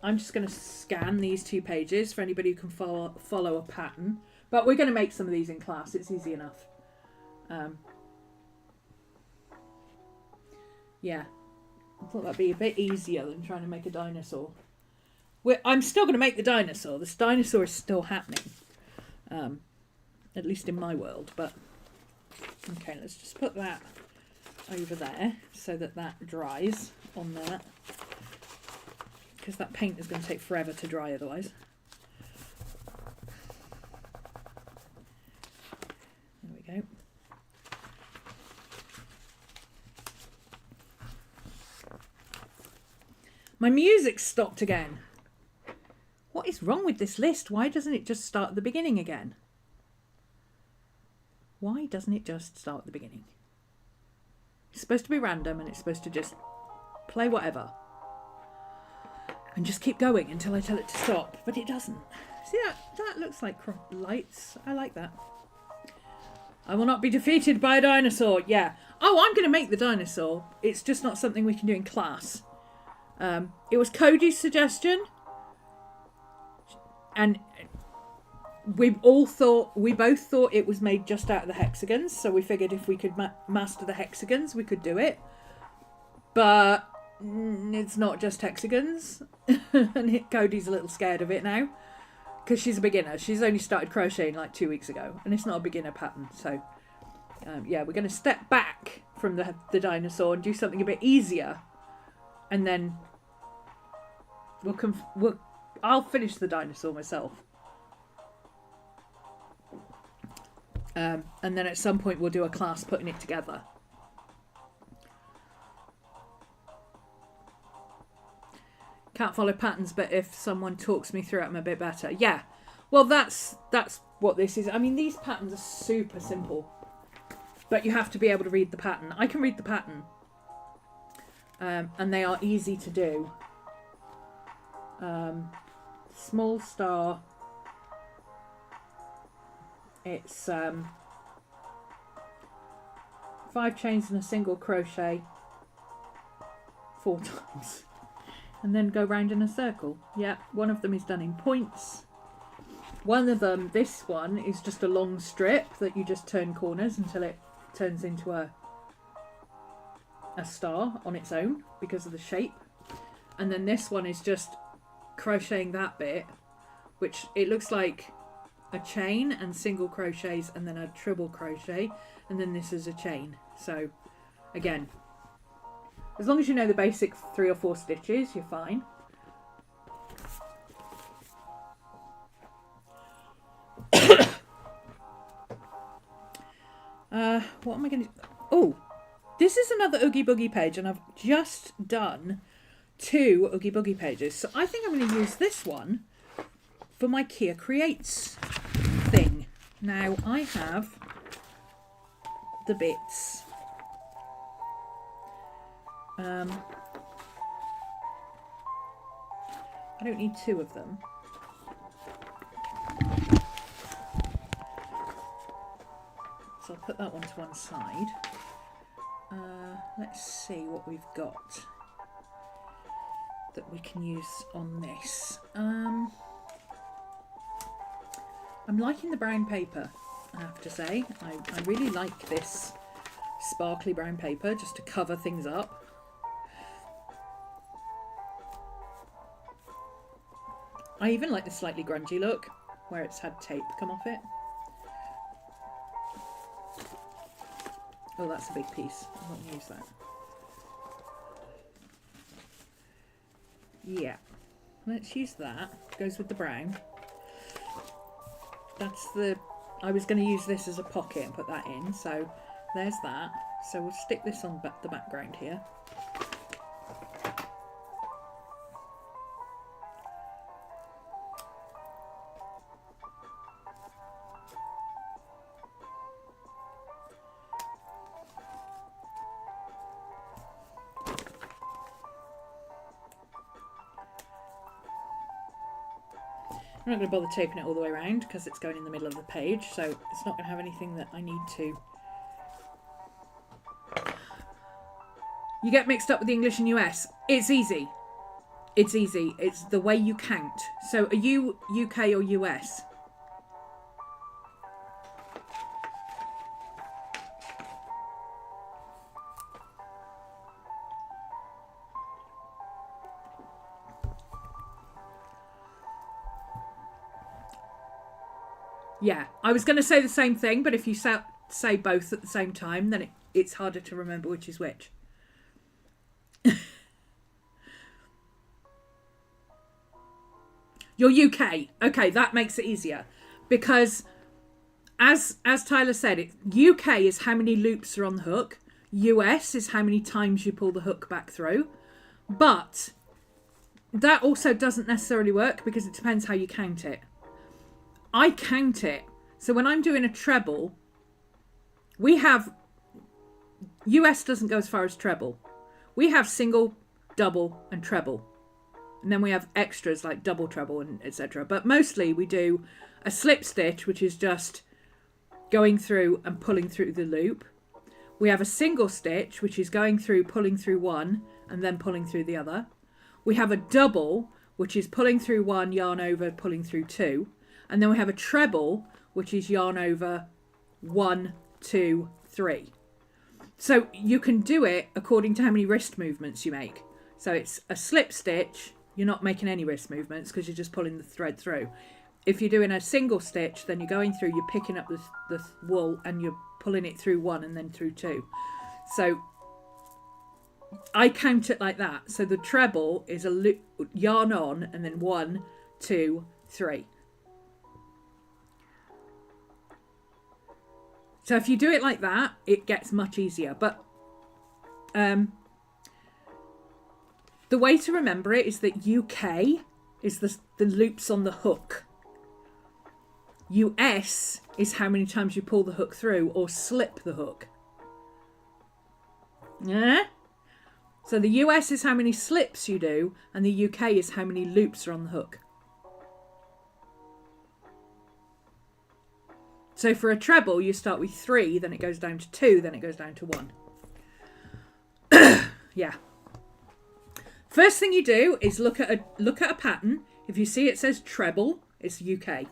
I'm just going to scan these 2 pages for anybody who can follow a pattern. But we're going to make some of these in class. It's easy enough. Yeah. I thought that'd be a bit easier than trying to make a dinosaur. I'm still going to make the dinosaur. This dinosaur is still happening. At least in my world. But okay, let's just put that over there so that dries on there. Because that paint is going to take forever to dry otherwise. There we go. My music stopped again. What is wrong with this list? Why doesn't it just start at the beginning again? Why doesn't it just start at the beginning? It's supposed to be random and it's supposed to just play whatever. And just keep going until I tell it to stop. But it doesn't. See that? That looks like lights. I like that. I will not be defeated by a dinosaur. Yeah. Oh, I'm going to make the dinosaur. It's just not something we can do in class. It was Cody's suggestion. And we both thought it was made just out of the hexagons. So we figured if we could master the hexagons, we could do it. But it's not just hexagons. And Cody's a little scared of it now. Because she's a beginner. She's only started crocheting like 2 weeks ago. And it's not a beginner pattern. So, yeah, we're going to step back from the dinosaur and do something a bit easier. And then I'll finish the dinosaur myself. And then at some point we'll do a class putting it together. Can't follow patterns, but if someone talks me through it, I'm a bit better. Yeah. Well, that's what this is. I mean, these patterns are super simple. But you have to be able to read the pattern. I can read the pattern. And they are easy to do. Small star. It's 5 chains and a single crochet. 4 times. And then go round in a circle. Yeah, one of them is done in points. One of them, this one, is just a long strip that you just turn corners until it turns into a star on its own because of the shape. And then this one is just crocheting that bit, which it looks like a chain and single crochets and then a triple crochet, and then this is a chain. So again, as long as you know the basic 3 or 4 stitches, you're fine. What am I going to... Oh, this is another Oogie Boogie page, and I've just done 2 Oogie Boogie pages. So I think I'm going to use this one for my Kia Creates thing. Now, I have the bits. I don't need 2 of them. So I'll put that one to one side. Let's see what we've got that we can use on this. I'm liking the brown paper, I have to say. I really like this sparkly brown paper just to cover things up. I even like the slightly grungy look where it's had tape come off it. Oh, that's a big piece. I won't use that. Yeah, let's use that. Goes with the brown. That's the... I was going to use this as a pocket and put that in, so there's that. So we'll stick this on the background here. I'm not going to bother taping it all the way around because it's going in the middle of the page, so it's not going to have anything that I need to. You get mixed up with the English and US. It's easy. It's easy. It's the way you count. So are you UK or US? Yeah, I was going to say the same thing, but if you say both at the same time, then it's harder to remember which is which. You're UK. Okay, that makes it easier. Because, as Tyler said, UK is how many loops are on the hook. US is how many times you pull the hook back through. But that also doesn't necessarily work because it depends how you count it. I count it. So when I'm doing a treble, we have... US doesn't go as far as treble. We have single, double and treble. And then we have extras like double treble and etc. But mostly we do a slip stitch, which is just going through and pulling through the loop. We have a single stitch, which is going through, pulling through one and then pulling through the other. We have a double, which is pulling through one, yarn over, pulling through two. And then we have a treble, which is yarn over 1, 2, 3. So you can do it according to how many wrist movements you make. So it's a slip stitch, you're not making any wrist movements because you're just pulling the thread through. If you're doing a single stitch, then you're going through, you're picking up the wool and you're pulling it through one and then through two. So I count it like that. So the treble is a loop, yarn on and then 1, 2, 3. So if you do it like that, it gets much easier. But the way to remember it is that UK is the loops on the hook. US is how many times you pull the hook through or slip the hook. Yeah? So the US is how many slips you do, and the UK is how many loops are on the hook. So for a treble, you start with 3, then it goes down to 2, then it goes down to 1. Yeah. First thing you do is look at a pattern. If you see it says treble, it's UK.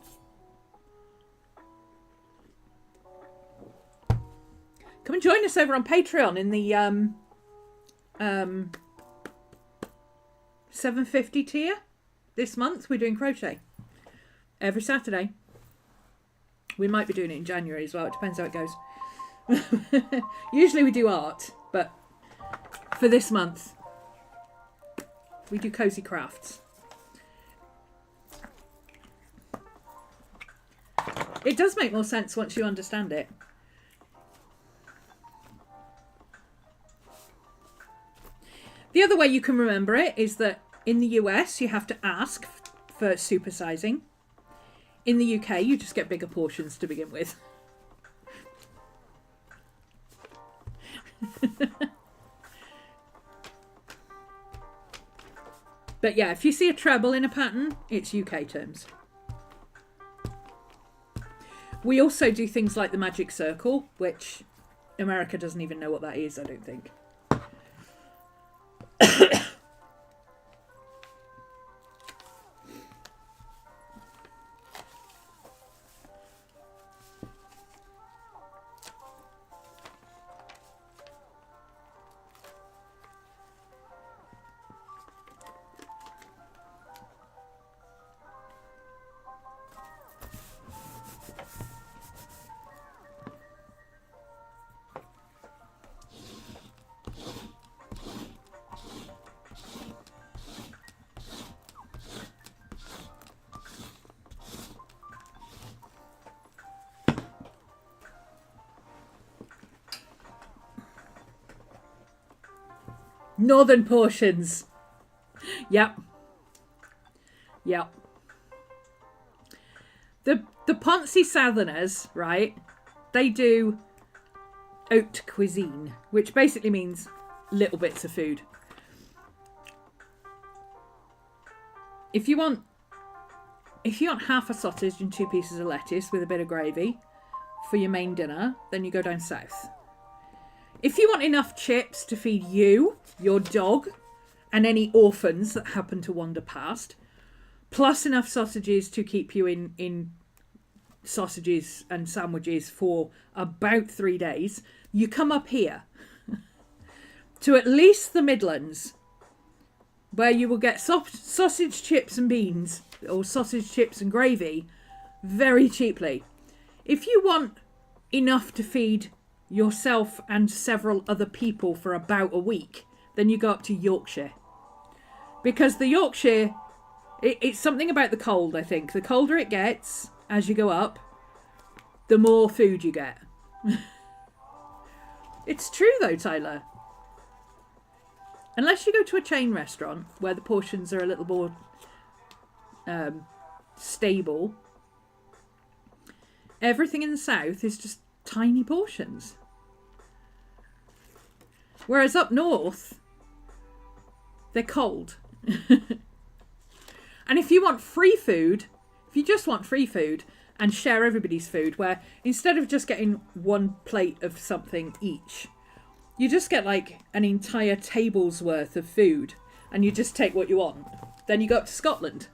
Come and join us over on Patreon in the $7.50 tier. This month we're doing crochet every Saturday. We might be doing it in January as well. It depends how it goes. Usually we do art, but for this month we do cozy crafts. It does make more sense once you understand it. The other way you can remember it is that in the US you have to ask for supersizing. In the UK you just get bigger portions to begin with. But yeah, if you see a treble in a pattern, it's UK terms. We also do things like the magic circle, which America doesn't even know what that is, I don't think. Northern portions. Yep. Yep. The Ponzi Southerners, right? They do haute cuisine, which basically means little bits of food. If you want half a sausage and 2 pieces of lettuce with a bit of gravy for your main dinner, then you go down south. If you want enough chips to feed you, your dog, and any orphans that happen to wander past, plus enough sausages to keep you in sausages and sandwiches for about 3 days, you come up here to at least the Midlands, where you will get sausage, chips and beans, or sausage, chips and gravy, very cheaply. If you want enough to feed yourself and several other people for about a week, then you go up to Yorkshire. Because the Yorkshire, it's something about the cold, I think. The colder it gets as you go up, the more food you get. It's true though, Tyler. Unless you go to a chain restaurant where the portions are a little more stable, everything in the south is just tiny portions. Whereas up north, they're cold. And if you want free food, if you just want free food and share everybody's food, where instead of just getting 1 plate of something each, you just get like an entire table's worth of food and you just take what you want. Then you go up to Scotland.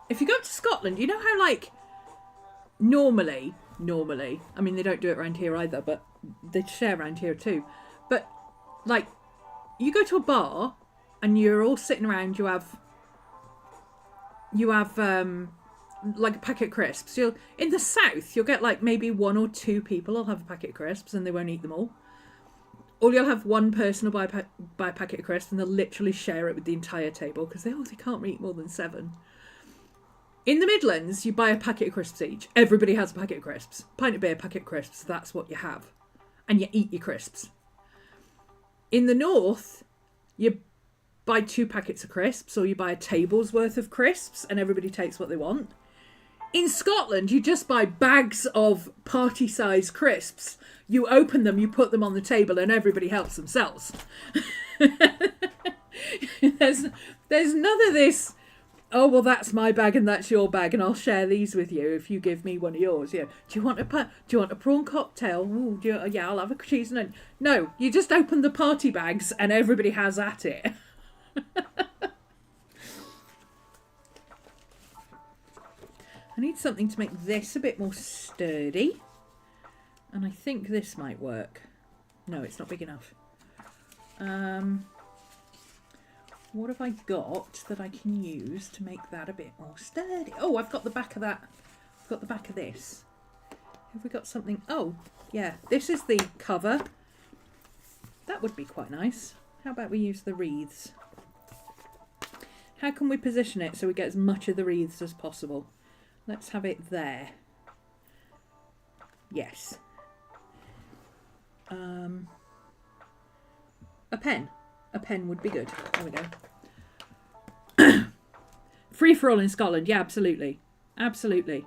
If you go to Scotland, you know how like normally, I mean they don't do it around here either, but they share around here too. But like you go to a bar and you're all sitting around, you have like a packet of crisps. In the south you'll get like maybe 1 or 2 people will have a packet of crisps and they won't eat them all. Or you'll have one person will buy a packet of crisps and they'll literally share it with the entire table because they can't eat more than 7. In the Midlands, you buy a packet of crisps each. Everybody has a packet of crisps. Pint of beer, packet of crisps. That's what you have. And you eat your crisps. In the North, you buy 2 packets of crisps or you buy a table's worth of crisps and everybody takes what they want. In Scotland, you just buy bags of party-sized crisps. You open them, you put them on the table and everybody helps themselves. There's none of this, oh, well, that's my bag and that's your bag, and I'll share these with you if you give me one of yours. Yeah. Do you want a prawn cocktail? Ooh, yeah, I'll have a cheese and onion. No, you just open the party bags and everybody has at it. I need something to make this a bit more sturdy. And I think this might work. No, it's not big enough. What have I got that I can use to make that a bit more sturdy? Oh, I've got the back of that. I've got the back of this. Have we got something? Oh, yeah. This is the cover. That would be quite nice. How about we use the wreaths? How can we position it so we get as much of the wreaths as possible? Let's have it there. Yes. A pen. A pen would be good. There we go. Free for all in Scotland. Yeah, absolutely. Absolutely.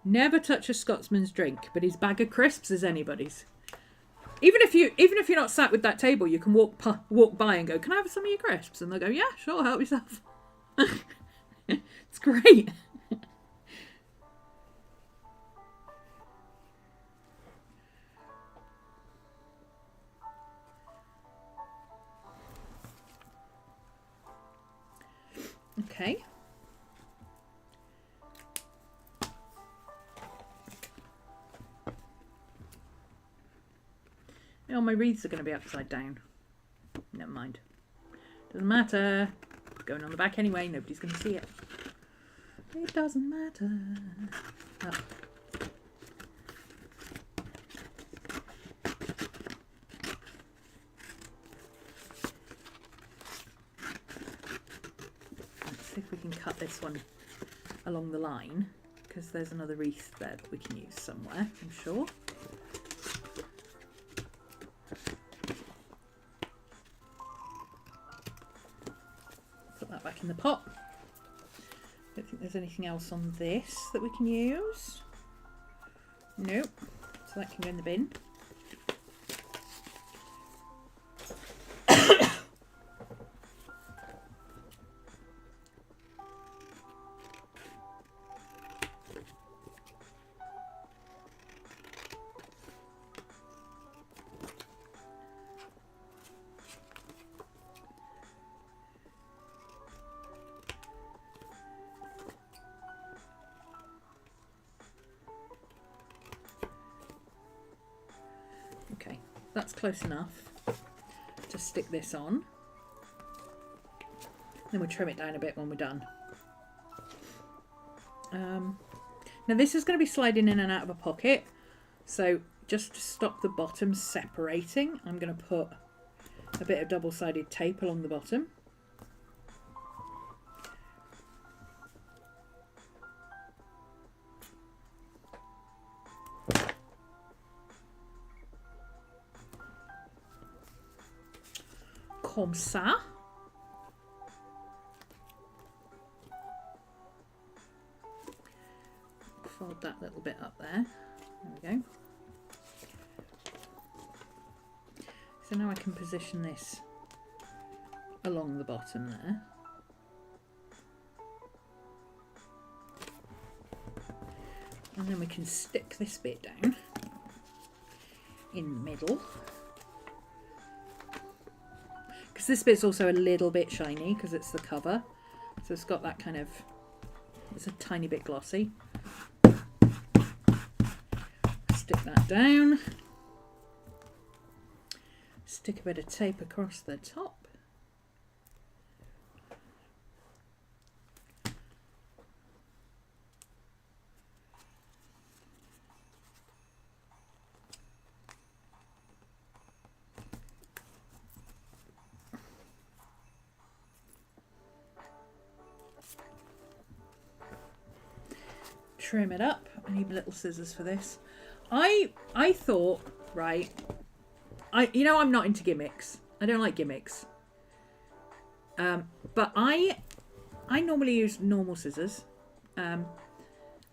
Never touch a Scotsman's drink, but his bag of crisps is anybody's. Even if you're not sat with that table, you can walk by and go, "Can I have some of your crisps?" And they'll go, "Yeah, sure, help yourself." It's great. Okay. Oh, my wreaths are going to be upside down. Never mind. Doesn't matter. It's going on the back anyway. Nobody's going to see it. It doesn't matter. Oh. Let's see if we can cut this one along the line, because there's another wreath there that we can use somewhere, I'm sure. In the pot. Don't think there's anything else on this that we can use. Nope. So that can go in the bin. Okay, that's close enough to stick this on. Then we'll trim it down a bit when we're done. Now this is going to be sliding in and out of a pocket, so just to stop the bottom separating, I'm going to put a bit of double-sided tape along the bottom. Comme ça. Fold that little bit up there. There we go. So now I can position this along the bottom there. And then we can stick this bit down in the middle. Because this bit's also a little bit shiny because it's the cover. So it's got that kind of, it's a tiny bit glossy. Stick that down. Stick a bit of tape across the top. Trim it up. I need little scissors for this. I thought, right, you know I'm not into gimmicks. I don't like gimmicks. But I I normally use normal scissors. And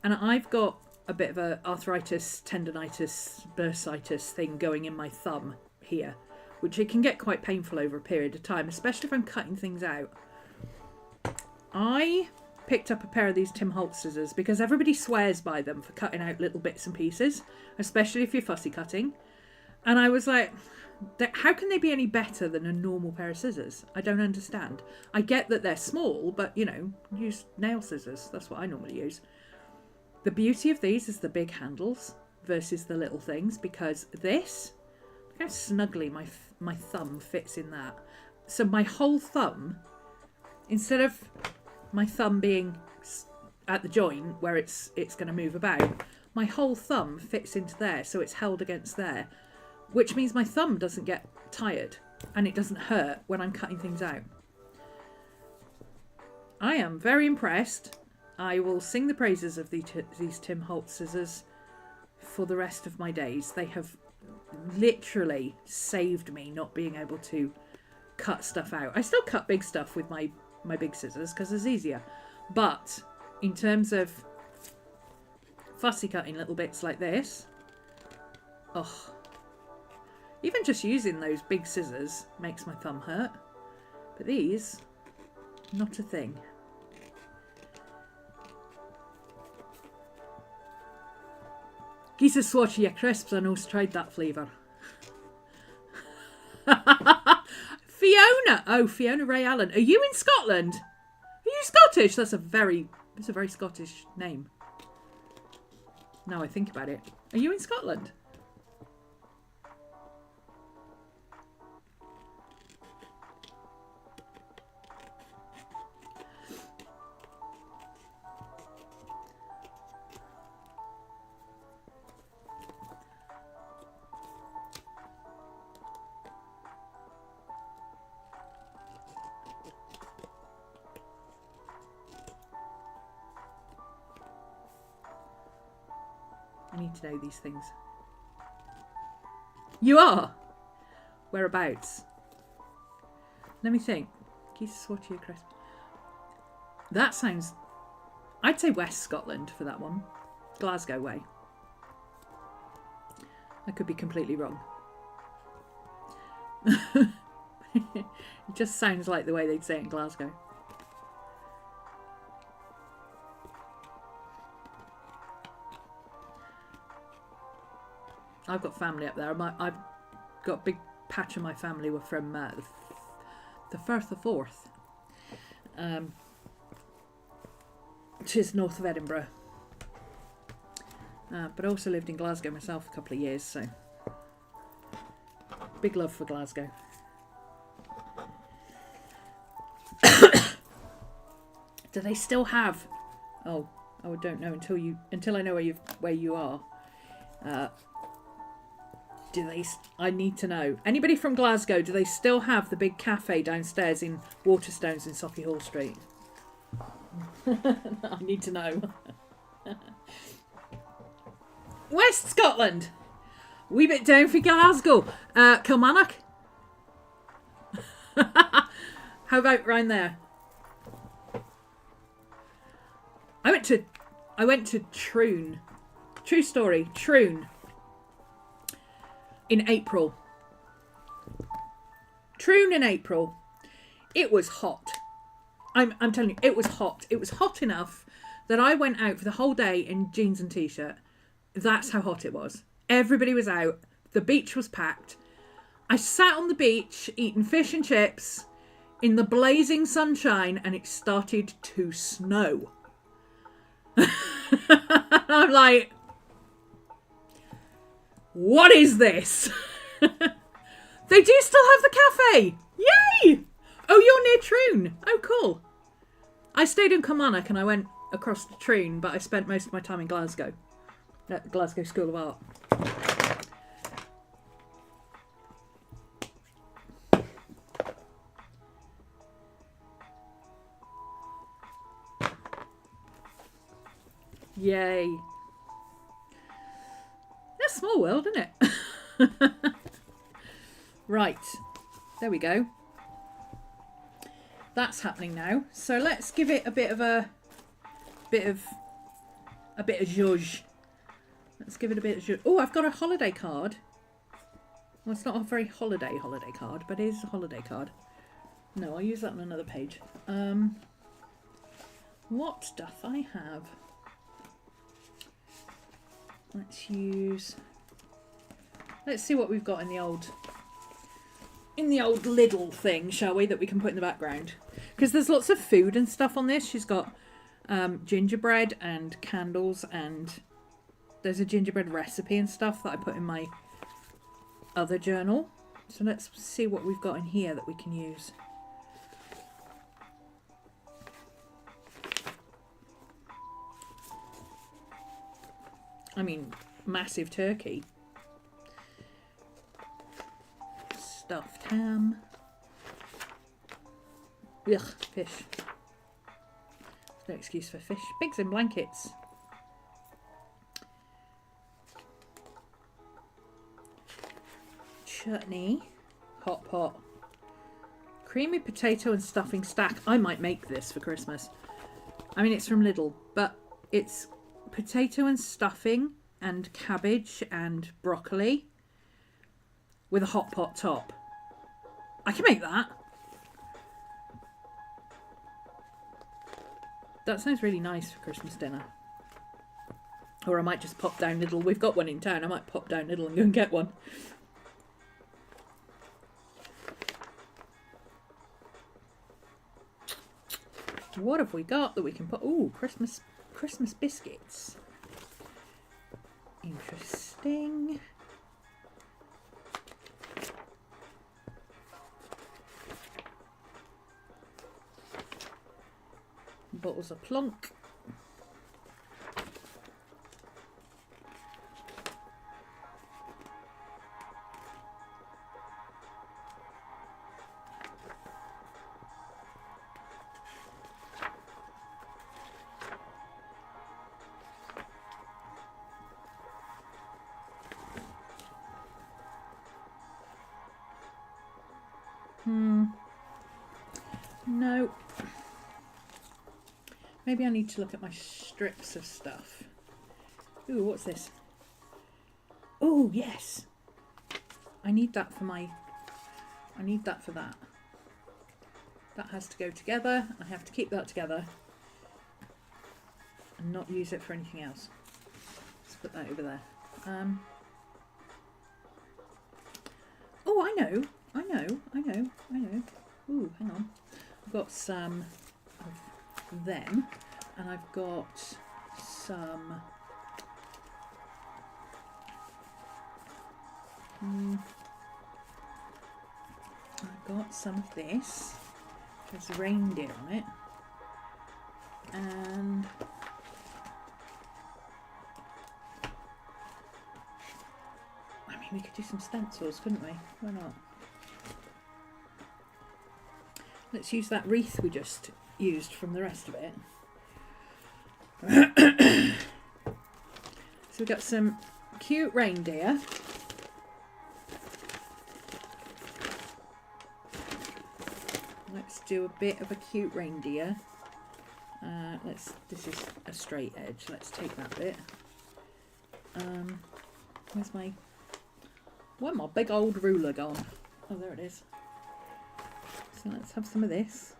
I've got a bit of a arthritis, tendonitis, bursitis thing going in my thumb here, which it can get quite painful over a period of time, especially if I'm cutting things out. I picked up a pair of these Tim Holtz scissors because everybody swears by them for cutting out little bits and pieces, especially if you're fussy cutting. And I was like, how can they be any better than a normal pair of scissors? I don't understand. I get that they're small, but, you know, use nail scissors. That's what I normally use. The beauty of these is the big handles versus the little things, because this, look how snugly my thumb fits in that. So my whole thumb, instead of my thumb being at the joint where it's going to move about, my whole thumb fits into there, so it's held against there, which means my thumb doesn't get tired and it doesn't hurt when I'm cutting things out. I am very impressed. I will sing the praises of these Tim Holtz scissors for the rest of my days. They have literally saved me not being able to cut stuff out. I still cut big stuff with my big scissors because it's easier. But in terms of fussy cutting little bits like this, even just using those big scissors makes my thumb hurt. But these, not a thing. Geese are swatchy crisps. I know tried that flavour. Fiona. Oh, Fiona Ray Allen. Are you in Scotland? Are you Scottish? That's a very Scottish name. Now I think about it. Are you in Scotland? I need to know these things. You are? Whereabouts? Let me think. Geese Swatchie crisp. That sounds... I'd say West Scotland for that one. Glasgow way. I could be completely wrong. It just sounds like the way they'd say it in Glasgow. I've got family up there. I've got a big patch of my family were from the Firth of Forth, which is north of Edinburgh. But I also lived in Glasgow myself a couple of years, so big love for Glasgow. Do they still have? Oh, I don't know until I know where you are. Do they? I need to know. Anybody from Glasgow? Do they still have the big cafe downstairs in Waterstones in Sauchiehall Street? I need to know. West Scotland. Wee bit down for Glasgow. Kilmarnock. How about round there? I went to Troon. True story. Troon. In April. Troon in April. It was hot. I'm telling you, it was hot. It was hot enough that I went out for the whole day in jeans and t-shirt. That's how hot it was. Everybody was out. The beach was packed. I sat on the beach eating fish and chips in the blazing sunshine, and it started to snow. I'm like, what is this? They do still have the cafe. Yay! Oh, you're near Troon. Oh, cool. I stayed in Kilmarnock and I went across to Troon, but I spent most of my time in Glasgow. At the Glasgow School of Art. Yay. That's a small world, isn't it? Right. There we go. that's happening now. So let's give it a bit of zhuzh. Let's give it a bit of zhuzh. Oh, I've got a holiday card. Well, it's not a very holiday card, but it is a holiday card. No, I'll use that on another page. What doth I have? Let's see what we've got in the old Lidl thing, shall we, that we can put in the background. Because there's lots of food and stuff on this. She's got gingerbread and candles, and there's a gingerbread recipe and stuff that I put in my other journal. So let's see what we've got in here that we can use. I mean, massive turkey. Stuffed ham. Ugh, fish. There's no excuse for fish. Pigs in blankets. Chutney. Hot pot. Creamy potato and stuffing stack. I might make this for Christmas. I mean, it's from Lidl, but it's potato and stuffing and cabbage and broccoli with a hot pot top. I can make that. That sounds really nice for Christmas dinner. Or I might just pop down Lidl. We've got one in town. I might pop down Lidl and go and get one. What have we got that we can put? Oh, Christmas biscuits. Interesting. Bottles of plonk. No. Maybe I need to look at my strips of stuff. Ooh, what's this? Oh, yes. I need that for that. That has to go together. I have to keep that together and not use it for anything else. Let's put that over there. Oh, I know. Ooh, hang on. I've got some of them, and I've got some I've got some of this. There's reindeer on it, and I mean, we could do some stencils, couldn't we? Why not? Let's use that wreath we just used from the rest of it. So we've got some cute reindeer. Let's do a bit of a cute reindeer. This is a straight edge. Let's take that bit. Where's my big old ruler gone? Oh, there it is. So let's have some of this.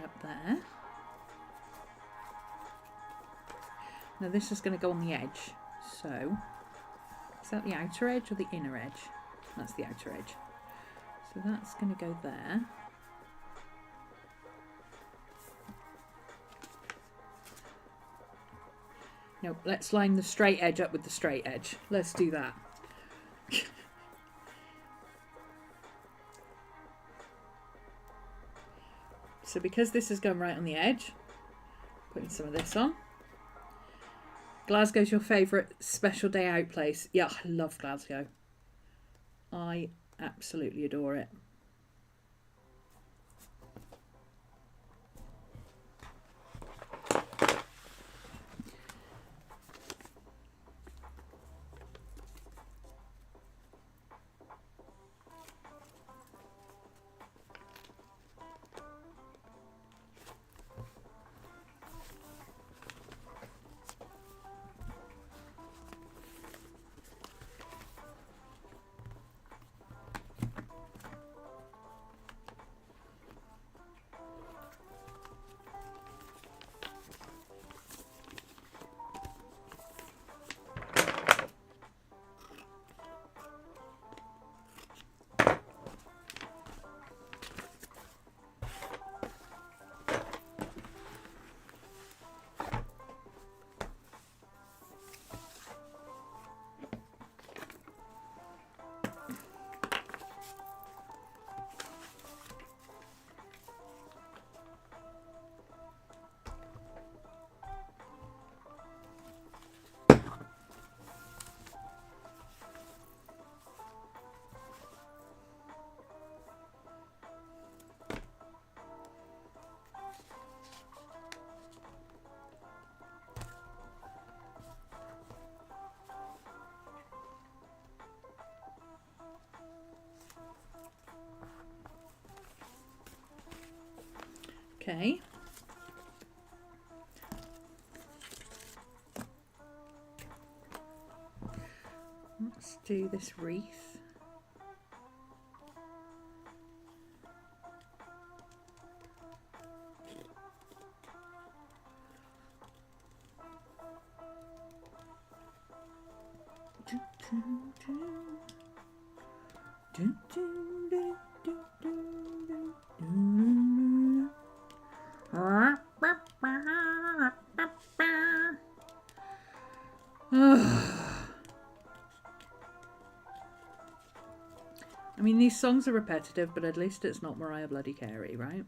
Up there. Now this is going to go on the edge. So is that the outer edge or the inner edge? That's the outer edge. So that's going to go there. No, let's line the straight edge up with the straight edge. Let's do that. So because this is going right on the edge, putting some of this on. Glasgow's your favourite special day out place? Yeah, I love Glasgow. I absolutely adore it. Okay. Let's do this wreath. I mean, these songs are repetitive, but at least it's not Mariah bloody Carey, right?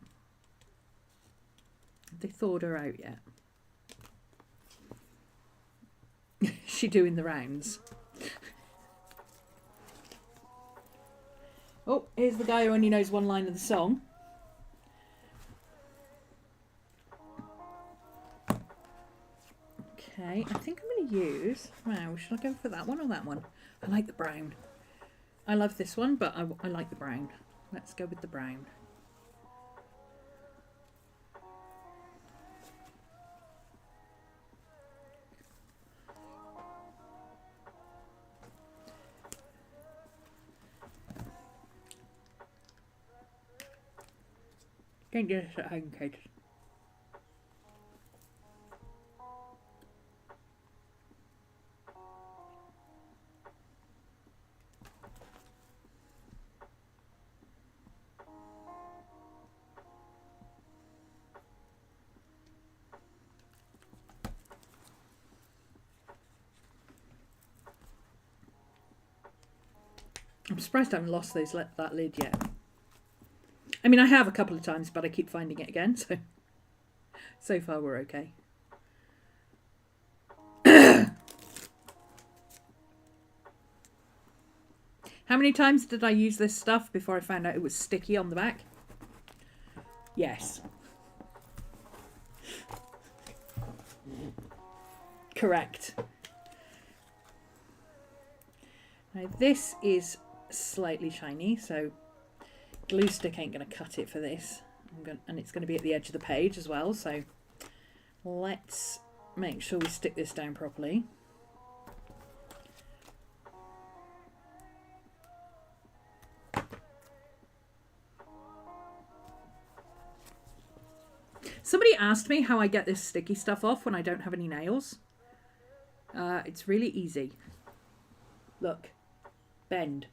Have they thawed her out yet? She doing the rounds. Oh, here's the guy who only knows one line of the song. Okay, I think I'm going to use... Wow, should I go for that one or that one? I like the brown. I love this one, but I like the brown. Let's go with the brown. Don't do this at home, kids. I'm surprised I haven't lost that lid yet. I mean, I have a couple of times, but I keep finding it again, so far we're okay. How many times did I use this stuff before I found out it was sticky on the back? Yes. Correct. Now this is slightly shiny, so glue stick ain't going to cut it for this. And it's going to be at the edge of the page as well, so let's make sure we stick this down properly. Somebody asked me how I get this sticky stuff off when I don't have any nails. It's really easy. Look, bend.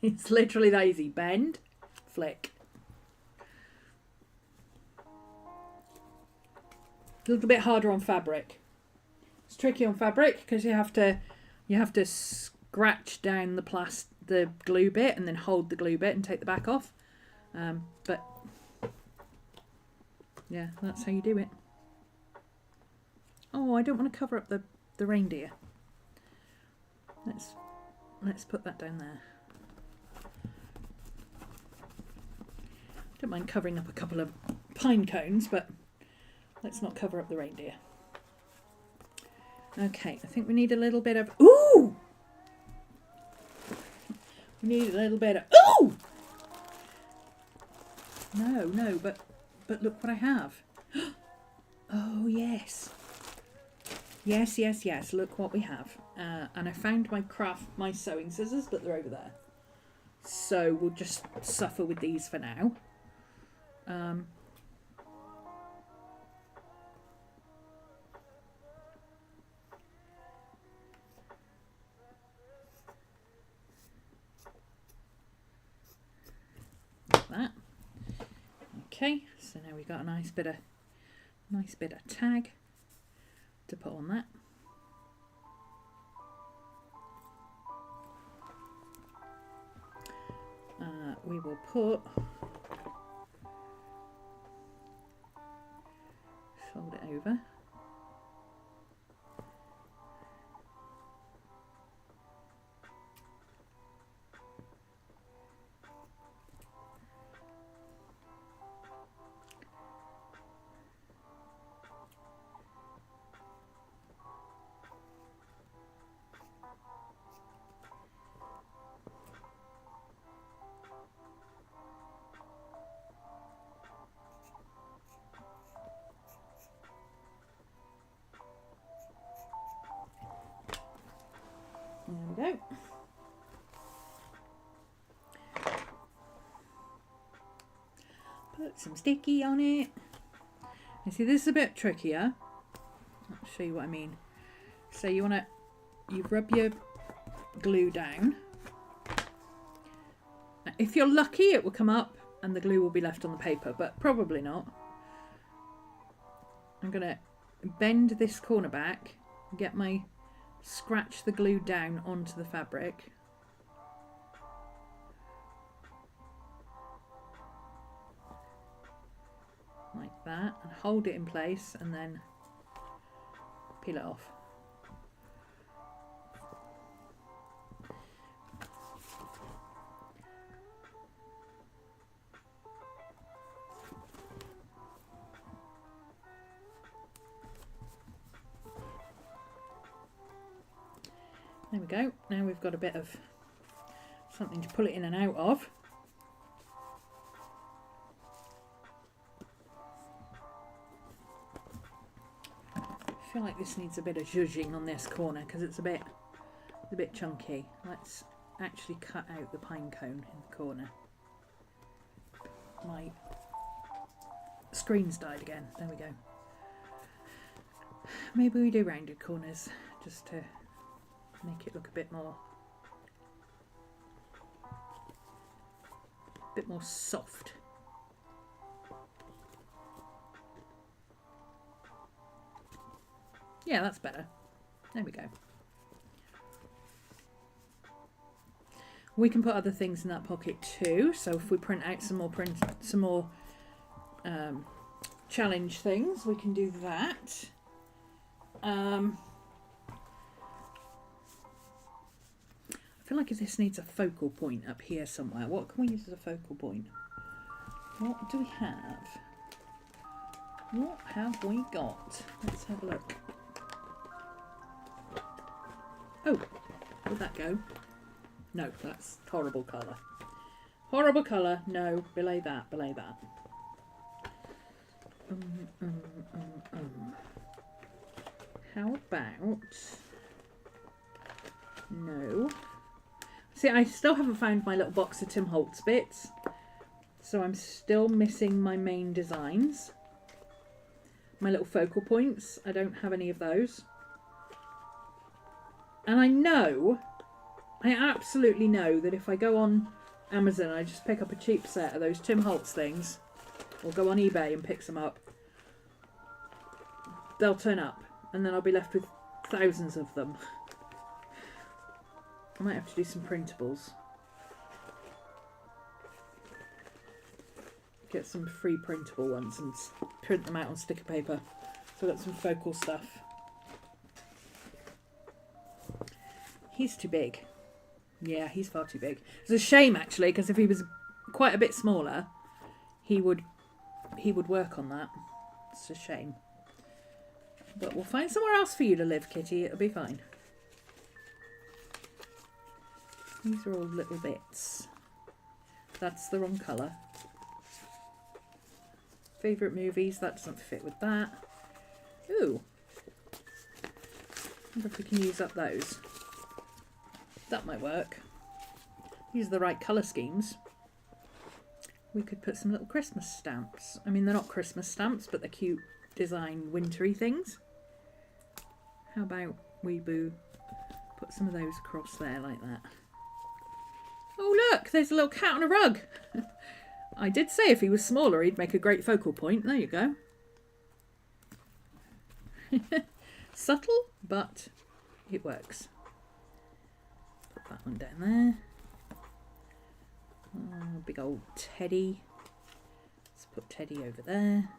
It's literally that easy. Bend, flick. A little bit harder on fabric. It's tricky on fabric because you have to scratch down the glue bit and then hold the glue bit and take the back off. But yeah, that's how you do it. Oh, I don't want to cover up the reindeer. Let's put that down there. Don't mind covering up a couple of pine cones, but let's not cover up the reindeer. Okay, I think we need a little bit of... Ooh! We need a little bit of... Ooh! No, but look what I have. Oh, yes. Yes, look what we have. And I found my sewing scissors, but they're over there. So we'll just suffer with these for now. Like that. Okay, so now we've got a nice bit of tag to put on that. We will put, fold it over. There we go. Put some sticky on it. You see, this is a bit trickier. I'll show you what I mean. So you rub your glue down. Now, if you're lucky, it will come up and the glue will be left on the paper, but probably not. I'm going to bend this corner back, scratch the glue down onto the fabric. Like that, and hold it in place and then peel it off. There we go. Now we've got a bit of something to pull it in and out of. I feel like this needs a bit of zhuzhing on this corner because it's a bit chunky. Let's actually cut out the pine cone in the corner. My screen's died again. There we go. Maybe we do rounded corners just to make it look a bit more soft. Yeah, that's better. There we go. We can put other things in that pocket too. So if we print out some more challenge things, we can do that. I feel like this needs a focal point up here somewhere. What can we use as a focal point? What do we have? What have we got? Let's have a look. Oh, where'd that go? No, that's horrible colour. Horrible colour. No, belay that, belay that. How about... No. See, I still haven't found my little box of Tim Holtz bits. So I'm still missing my main designs. My little focal points. I don't have any of those. And I absolutely know that if I go on Amazon, I just pick up a cheap set of those Tim Holtz things, or go on eBay and pick some up, they'll turn up, and then I'll be left with thousands of them. I might have to do some printables. Get some free printable ones and print them out on sticker paper. So I've got some focal stuff. He's too big. Yeah, he's far too big. It's a shame actually, because if he was quite a bit smaller, he would work on that. It's a shame. But we'll find somewhere else for you to live, Kitty. It'll be fine. These are all little bits. That's the wrong colour. Favourite movies, that doesn't fit with that. Ooh. I wonder if we can use up those. That might work. These are the right colour schemes. We could put some little Christmas stamps. I mean, they're not Christmas stamps, but they're cute design wintry things. How about we put some of those across there like that. Oh look, there's a little cat on a rug. I did say if he was smaller he'd make a great focal point. There you go. Subtle, but it works. Put that one down there. Oh, big old Teddy. Let's put Teddy over there.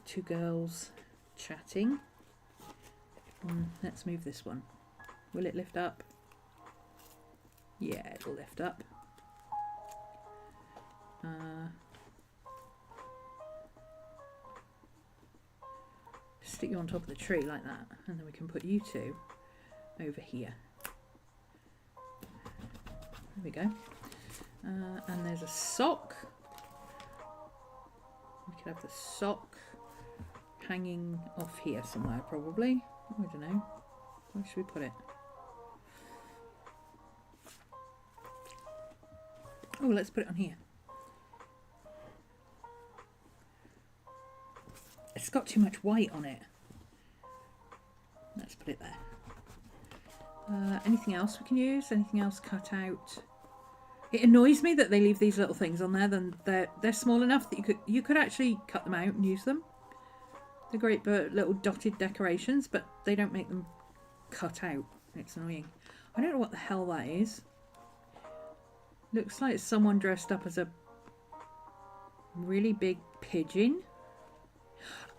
Two girls chatting. Let's move this one. Will it lift up? Yeah, it'll lift up. Stick you on top of the tree like that, and then we can put you two over here. There we go. And there's a sock. We could have the sock hanging off here somewhere, probably. I don't know. Where should we put it? Oh, let's put it on here. It's got too much white on it. Let's put it there. Anything else we can use? Anything else cut out? It annoys me that they leave these little things on there. Then they're small enough that you could actually cut them out and use them. They're great little dotted decorations, but they don't make them cut out. It's annoying. I don't know what the hell that is. Looks like someone dressed up as a really big pigeon.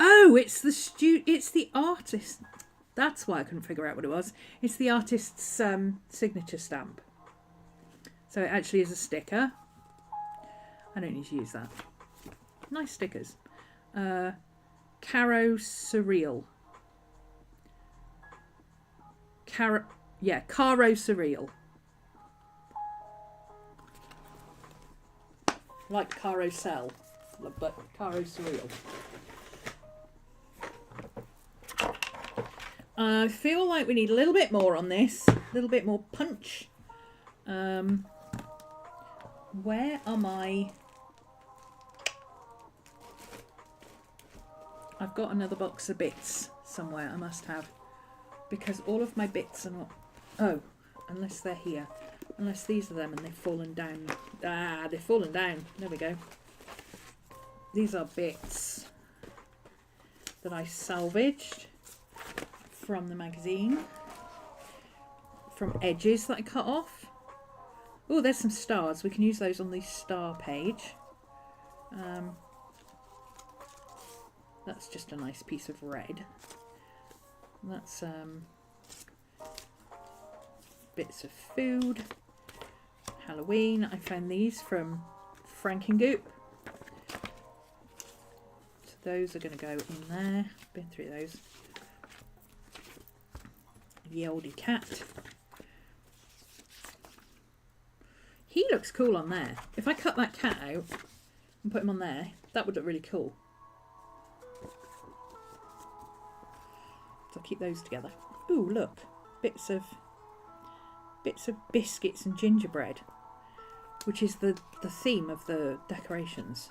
Oh, it's the artist. That's why I couldn't figure out what it was. It's the artist's signature stamp. So it actually is a sticker. I don't need to use that. Nice stickers. Caro Surreal. Caro Surreal. Like carousel, but Caro Surreal. I feel like we need a little bit more on this. A little bit more punch. Where are my... I've got another box of bits somewhere, I must have. Because all of my bits are not... Oh, unless they're here. Unless these are them and they've fallen down. Ah, they've fallen down. There we go. These are bits that I salvaged from the magazine. From edges that I cut off. Oh, there's some stars. We can use those on the star page. That's just a nice piece of red. That's bits of food. Halloween. I found these from Frankengoop. So those are going to go in there. Been through those. The oldie cat. He looks cool on there. If I cut that cat out and put him on there, that would look really cool. So I'll keep those together. Ooh, look. Bits of biscuits and gingerbread, which is the theme of the decorations.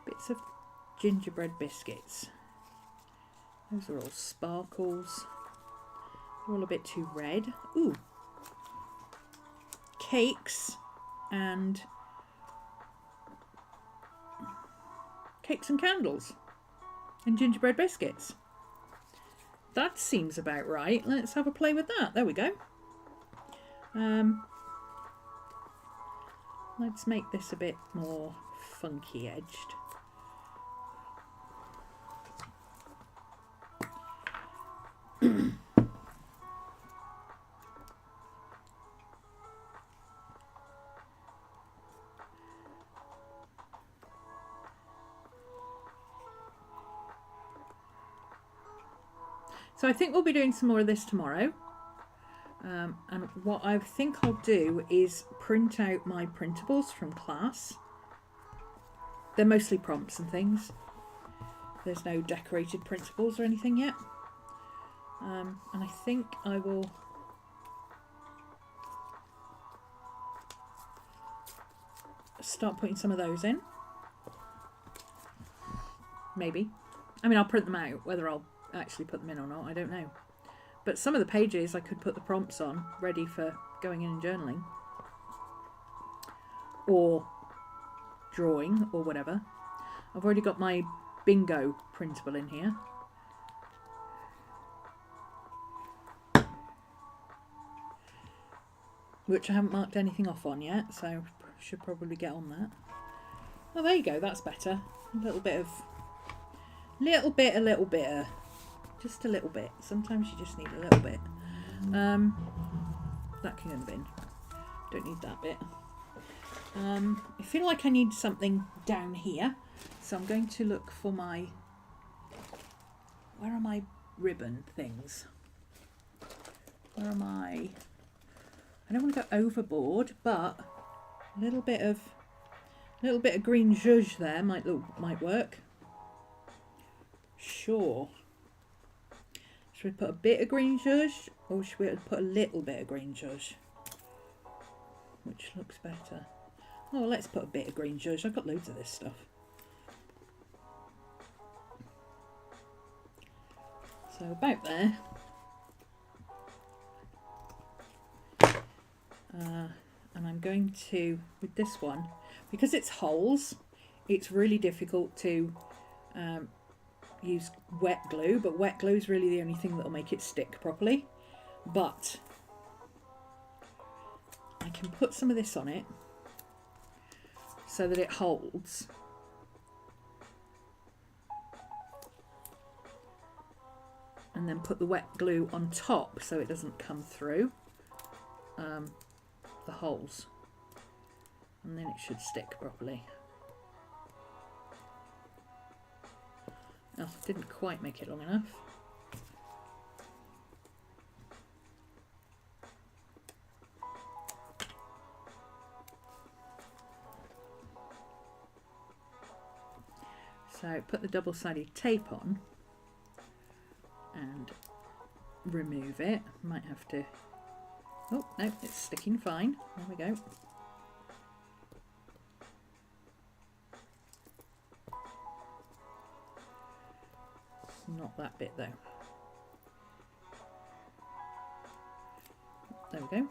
Bits of gingerbread biscuits. Those are all sparkles. They're all a bit too red. Ooh. Cakes and candles and gingerbread biscuits. that seems about right. Let's have a play with that. There we go. Let's make this a bit more funky edged. So I think we'll be doing some more of this tomorrow. And what I think I'll do is print out my printables from class. They're mostly prompts and things. There's no decorated printables or anything yet. And I think I will start putting some of those in. Maybe. I mean, I'll print them out. Whether I'll actually put them in or not, I don't know. But some of the pages I could put the prompts on, ready for going in and journaling. Or drawing, or whatever. I've already got my bingo printable in here. Which I haven't marked anything off on yet, so should probably get on that. Oh, there you go, that's better. A little bit. Just a little bit. Sometimes you just need a little bit. That can go in the bin. Don't need that bit. I feel like I need something down here. So I'm going to look for my... Where are my ribbon things? Where am I? I don't want to go overboard, but a little bit of green zhuzh there might work. Sure. Should we put a bit of green zhuzh, or should we put a little bit of green zhuzh? Which looks better? Oh, let's put a bit of green zhuzh. I've got loads of this stuff. So about there. And I'm going to, with this one, because it's holes, it's really difficult to use wet glue, but wet glue is really the only thing that will make it stick properly. But I can put some of this on it so that it holds. And then put the wet glue on top so it doesn't come through the holes, and then it should stick properly. Oh, didn't quite make it long enough. So put the double-sided tape on and remove it. Might have to... Oh, no, it's sticking fine. There we go. Not that bit though. There we go.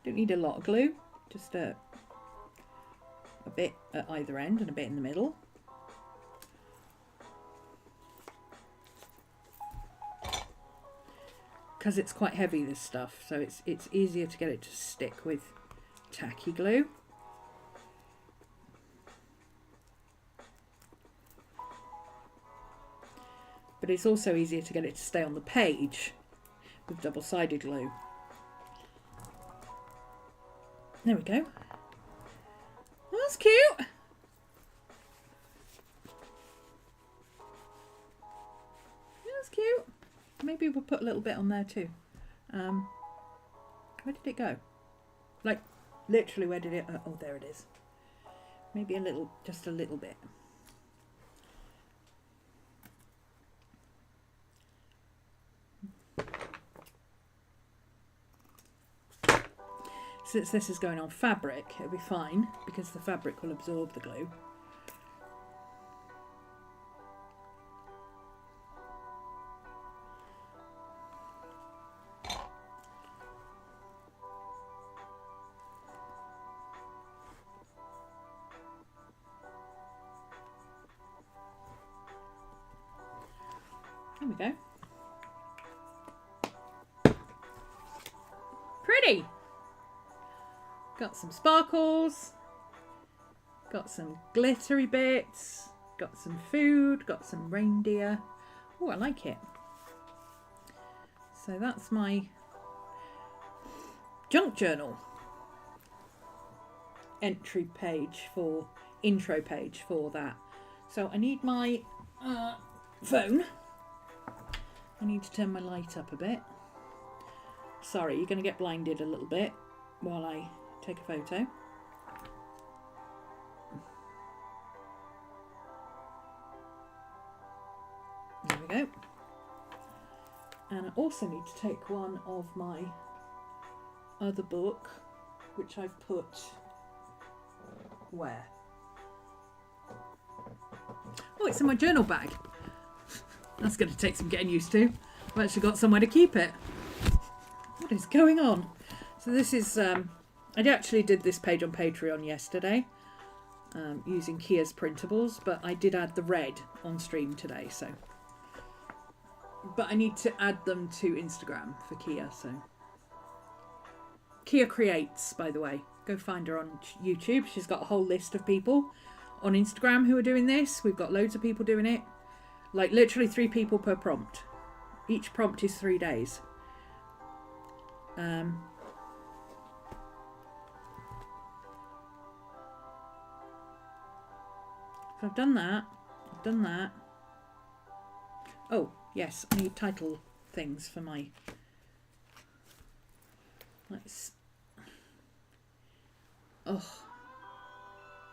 Don't need a lot of glue, just a bit at either end and a bit in the middle. Because it's quite heavy, this stuff, so it's easier to get it to stick with tacky glue. But it's also easier to get it to stay on the page with double-sided glue. There we go. Oh, that's cute. That's cute. Maybe we'll put a little bit on there too. Where did it go? Like, literally, where did it... Oh, there it is. Maybe a little, just a little bit. Since this is going on fabric, it'll be fine because the fabric will absorb the glue. There we go. Pretty. Got some sparkles. Got some glittery bits. Got some food. Got some reindeer. Oh, I like it. So that's my junk journal entry page for intro page for that. So I need my phone. I need to turn my light up a bit. Sorry, you're going to get blinded a little bit while I take a photo. There we go. And I also need to take one of my other book, which I've put where? Oh, it's in my journal bag. That's going to take some getting used to. I've actually got somewhere to keep it. What is going on? So this is, I actually did this page on Patreon yesterday using Kia's printables, but I did add the red on stream today, so. But I need to add them to Instagram for Kia, so. Kia Creates, by the way. Go find her on YouTube. She's got a whole list of people on Instagram who are doing this. We've got loads of people doing it. Like literally 3 people per prompt. Each prompt is 3 days. So I've done that. I've done that. Oh, yes, I need title things for my... Oh,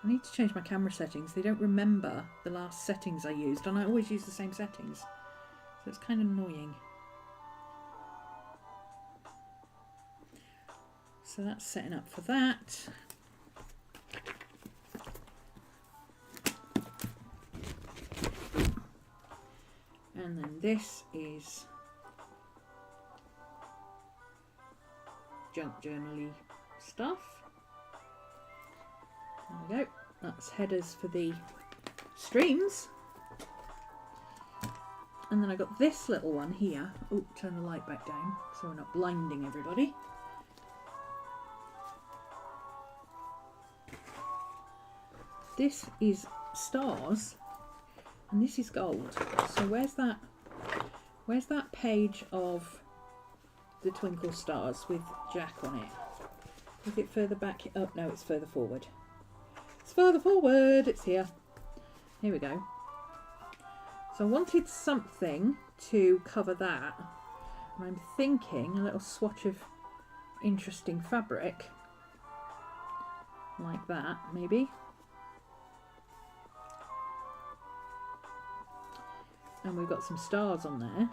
I need to change my camera settings. They don't remember the last settings I used, and I always use the same settings. So it's kind of annoying. So that's setting up for that. And then this is junk journal-y stuff. There we go. That's headers for the streams. And then I got this little one here. Oh, turn the light back down so we're not blinding everybody. This is stars and this is gold. So where's that page of the twinkle stars with Jack on it? Is it further back? Oh no, it's further forward. It's further forward. It's here. Here we go. So I wanted something to cover that. And I'm thinking a little swatch of interesting fabric. Like that, maybe. And we've got some stars on there.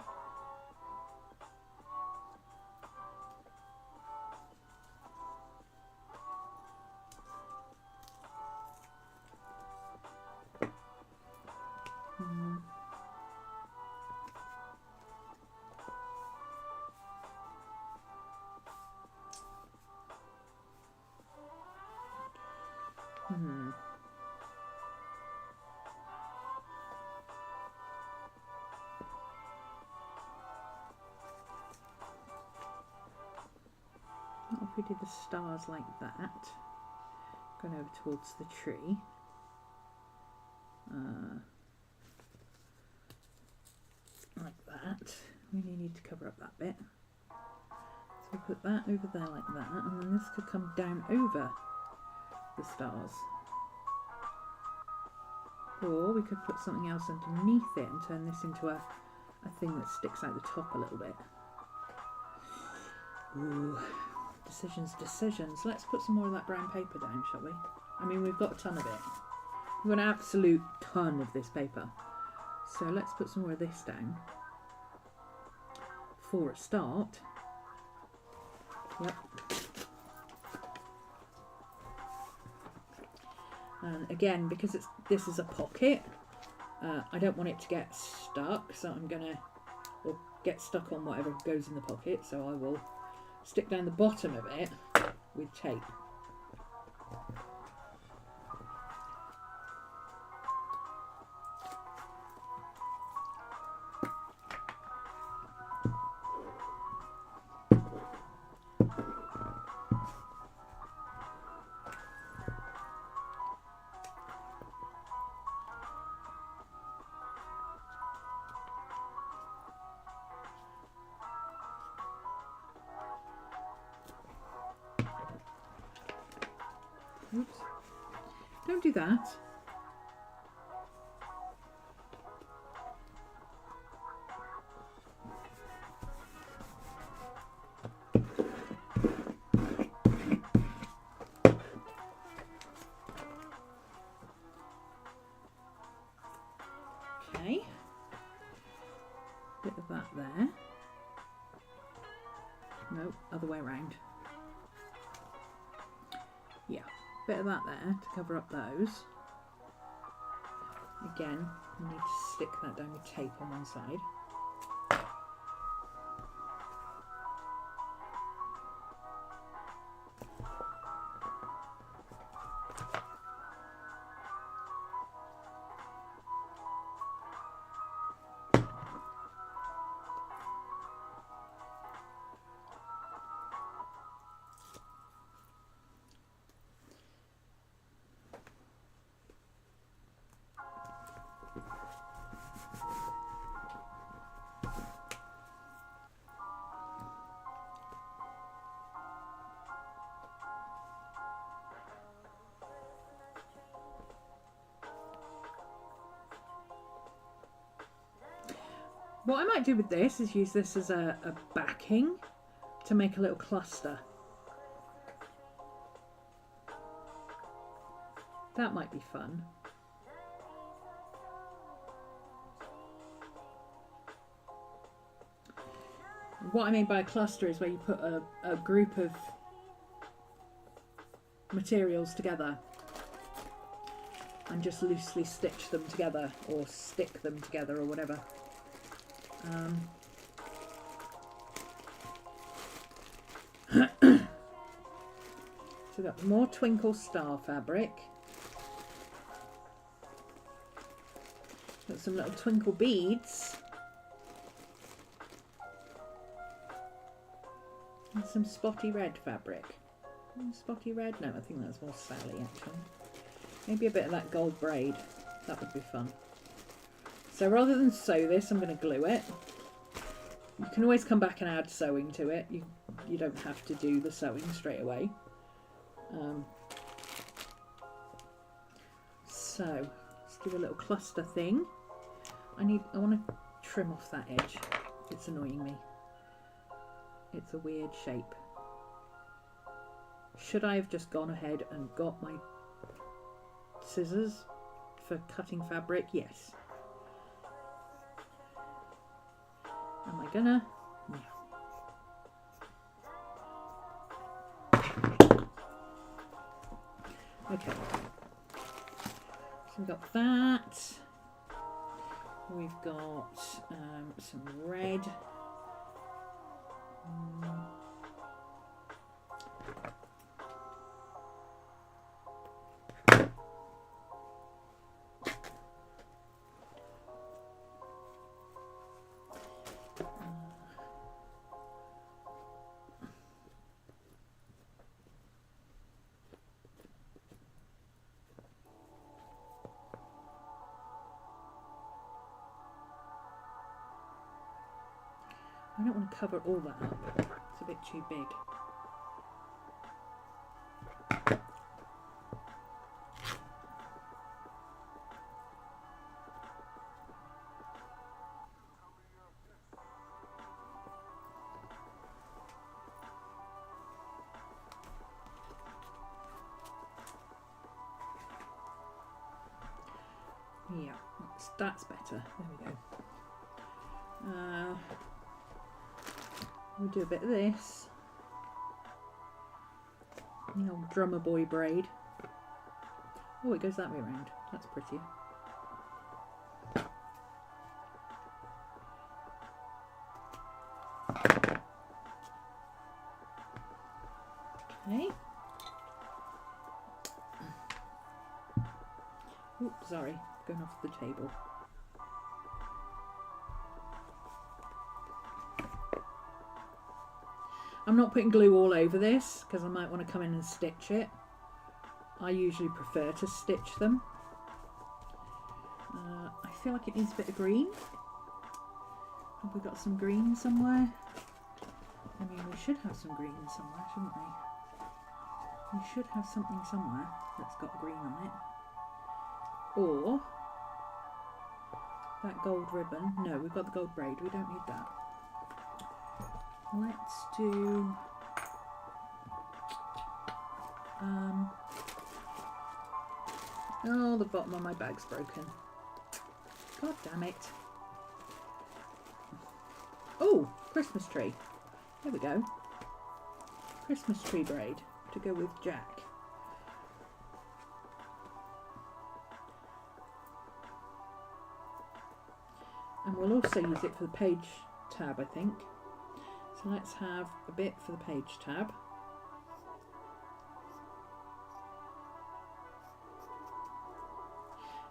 What if we did the stars like that, going over towards the tree? Like that. Really need to cover up that bit. So we put that over there like that, and then this could come down over the stars. Or we could put something else underneath it and turn this into a thing that sticks out the top a little bit. Ooh, decisions. Let's put some more of that brown paper down, shall we? I mean, we've got a ton of it. We've got an absolute ton of this paper. So let's put some more of this down for a start. Yep. And again, because this is a pocket, I don't want it to get stuck, so I'm gonna, or get stuck on whatever goes in the pocket, so I will stick down the bottom of it with tape. Oops. Don't do that. Okay. Bit of that there. No, other way around. Yeah, bit of that there to cover up those. Again, I need to stick that down with tape on one side. What I might do with this is use this as a backing to make a little cluster. That might be fun. What I mean by a cluster is where you put a group of materials together and just loosely stitch them together or stick them together or whatever. So we've got more twinkle star fabric. Got some little twinkle beads. And some spotty red fabric. Spotty red? No, I think that's more Sally actually. Maybe a bit of that gold braid. That would be fun. So rather than sew this, I'm going to glue it. You can always come back and add sewing to it. You don't have to do the sewing straight away. So let's do a little cluster thing. I want to trim off that edge. It's annoying me. It's a weird shape. Should I have just gone ahead and got my scissors for cutting fabric? Yes. Am I gonna? No. Okay. So we've got that. We've got some red. I don't want to cover all that up. It's a bit too big. Yeah, that's better. There we go. We'll do a bit of this. The old drummer boy braid. Oh, it goes that way around. That's pretty. Okay. Oops, sorry, going off the table. I'm not putting glue all over this because I might want to come in and stitch it. I usually prefer to stitch them. I feel like it needs a bit of green. Have we got some green somewhere? I mean, we should have some green somewhere, shouldn't we? You should have something somewhere that's got green on it. Or that gold ribbon. No, we've got the gold braid. We don't need that. Let's do... oh, the bottom of my bag's broken. God damn it. Oh, Christmas tree. There we go. Christmas tree braid to go with Jack. And we'll also use it for the page tab, I think. So let's have a bit for the page tab.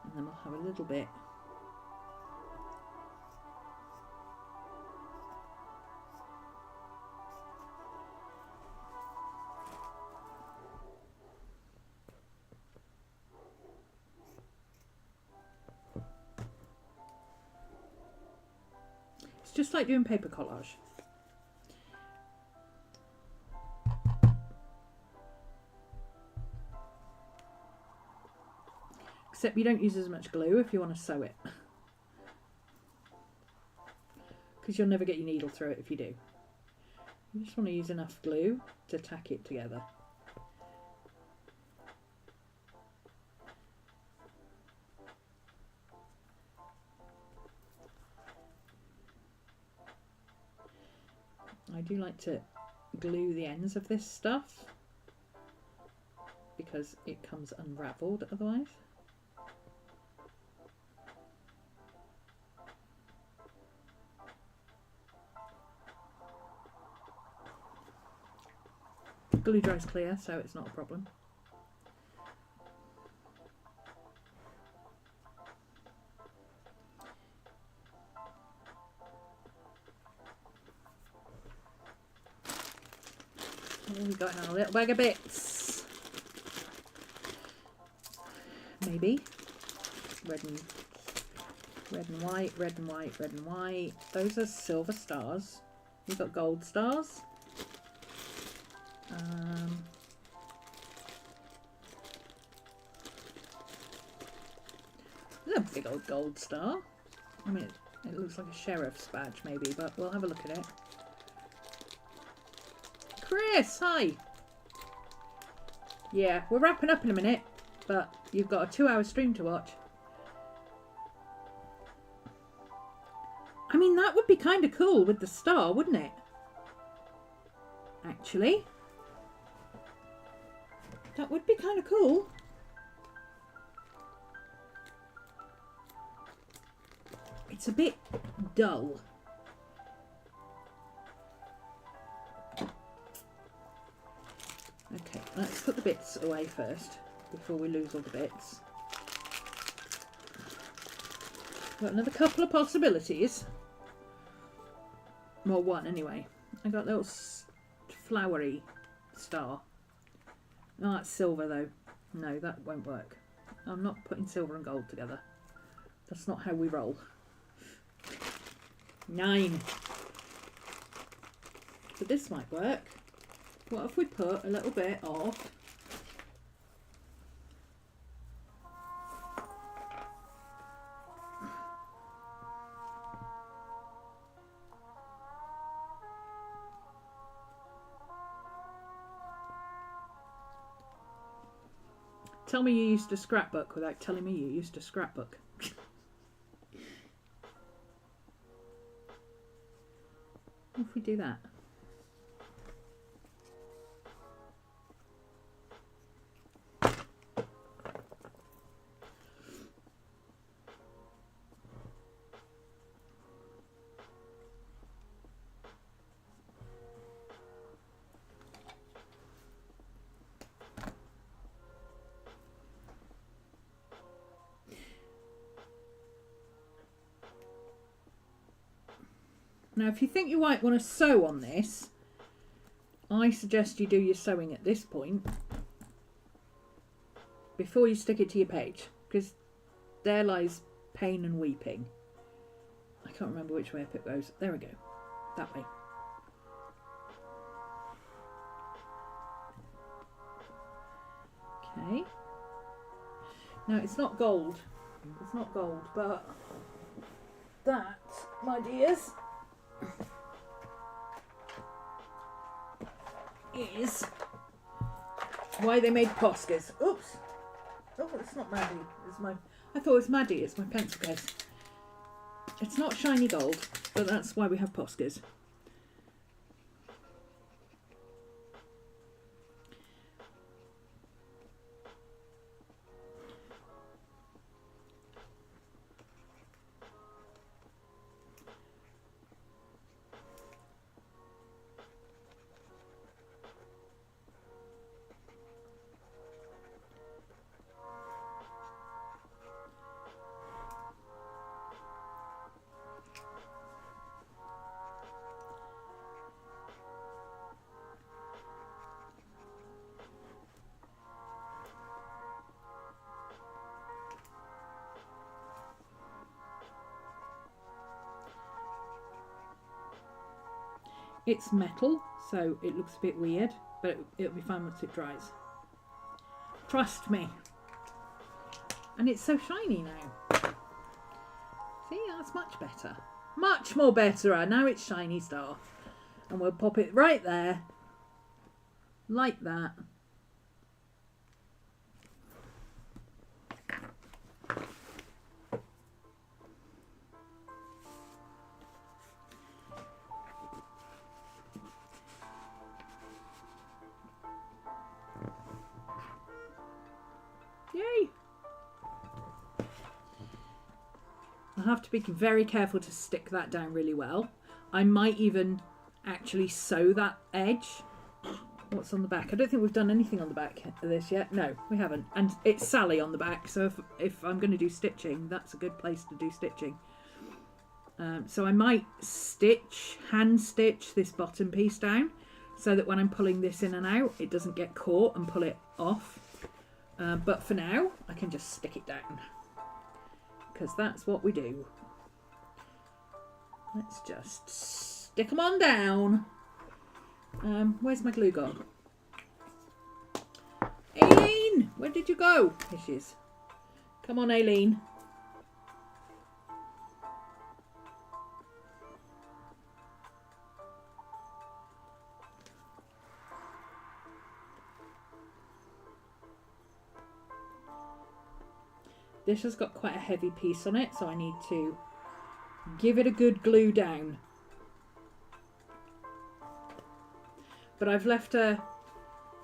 And then we'll have a little bit just like doing paper collage. Except you don't use as much glue if you want to sew it. Because you'll never get your needle through it if you do. You just want to use enough glue to tack it together. I do like to glue the ends of this stuff because it comes unravelled otherwise. Glue dries clear, so it's not a problem. What have we got now? A little bag of bits. Maybe. Red and white, red and white, red and white. Those are silver stars. We've got gold stars. There's a big old gold star. I mean, it looks like a sheriff's badge maybe, but we'll have a look at it. Chris, hi! Yeah, we're wrapping up in a minute, but you've got a 2-hour stream to watch. I mean, that would be kind of cool with the star, wouldn't it? Actually. That would be kind of cool. It's a bit dull. Okay, let's put the bits away first before we lose all the bits. Got another couple of possibilities. Well, one anyway. I got a little flowery star. Oh, that's silver though. No, that won't work. I'm not putting silver and gold together. That's not how we roll. 9. But this might work. What if we put a little bit of tell me you used a scrapbook without telling me you used a scrapbook. What if we do that? Now, if you think you might want to sew on this, I suggest you do your sewing at this point before you stick it to your page, because there lies pain and weeping. I can't remember which way up it goes. There we go. That way. Okay. Now it's not gold. It's not gold, but that, my dears, is why they made Poscas. Oops. Oh, it's not Maddie. It's my. I thought it was Maddie. It's my pencil case. It's not shiny gold, but that's why we have Poscas. It's metal, so it looks a bit weird, but it'll be fine once it dries. Trust me. And it's so shiny now. See, that's much better. Much more better. Now it's shiny star. And we'll pop it right there. Like that. Yay! I have to be very careful to stick that down really well. I might even actually sew that edge. What's on the back? I don't think we've done anything on the back of this yet. No, we haven't. And it's Sally on the back, so if I'm going to do stitching, that's a good place to do stitching. So I might hand stitch this bottom piece down so that when I'm pulling this in and out, it doesn't get caught and pull it off. But for now, I can just stick it down because that's what we do. Let's just stick them on down. Where's my glue gone? Aileen, where did you go? Here she is. Come on, Aileen. This has got quite a heavy piece on it, so I need to give it a good glue down. But I've left a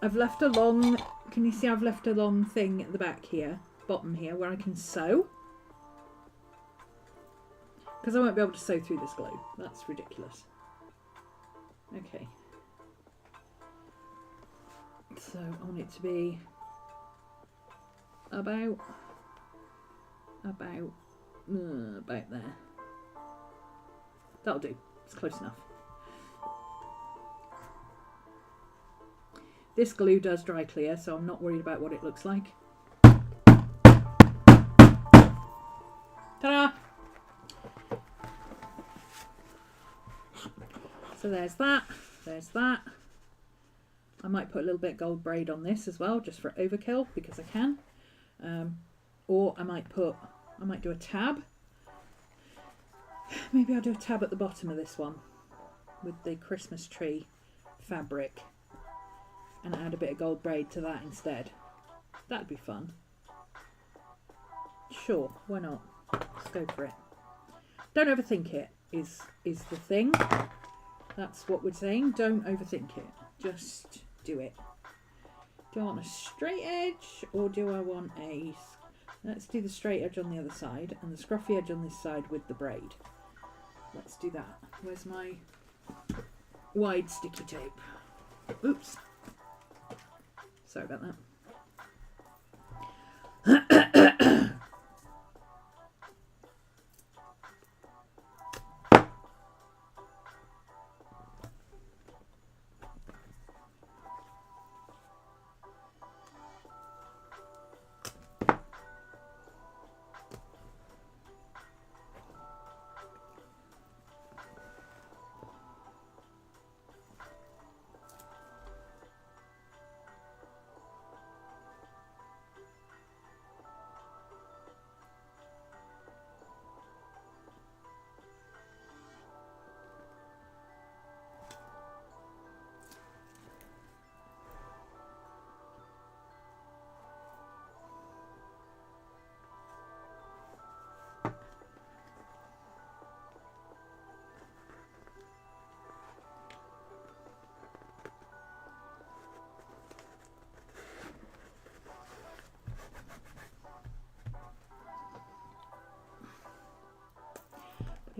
long, can you see I've left a long thing at the back here, bottom here, where I can sew. Because I won't be able to sew through this glue. That's ridiculous. Okay. So I want it to be about there. That'll do. It's close enough. This glue does dry clear, so I'm not worried about what it looks like. Ta-da! So there's that. There's that. I might put a little bit of gold braid on this as well, just for overkill, because I can. Or I might do a tab. Maybe I'll do a tab at the bottom of this one with the Christmas tree fabric and add a bit of gold braid to that instead. That'd be fun. Sure, why not? Let's go for it. Don't overthink it is the thing. That's what we're saying. Don't overthink it. Just do it. Do I want a straight edge or do I want a... Let's do the straight edge on the other side and the scruffy edge on this side with the braid. Let's do that. Where's my wide sticky tape? Oops. Sorry about that.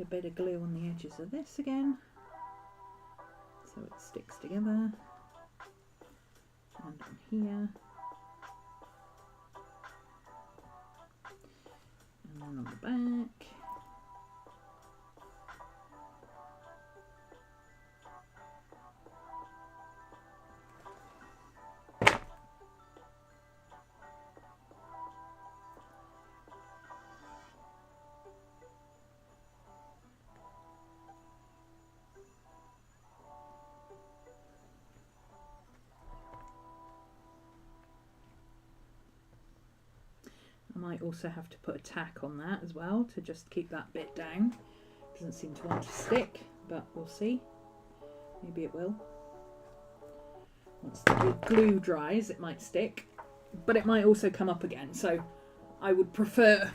a bit of glue on the edges of this again, so it sticks together. And on here. And then on the back. I might also have to put a tack on that as well to just keep that bit down. Doesn't seem to want to stick, but we'll see. Maybe it will. Once the glue dries, it might stick, but it might also come up again. So I would prefer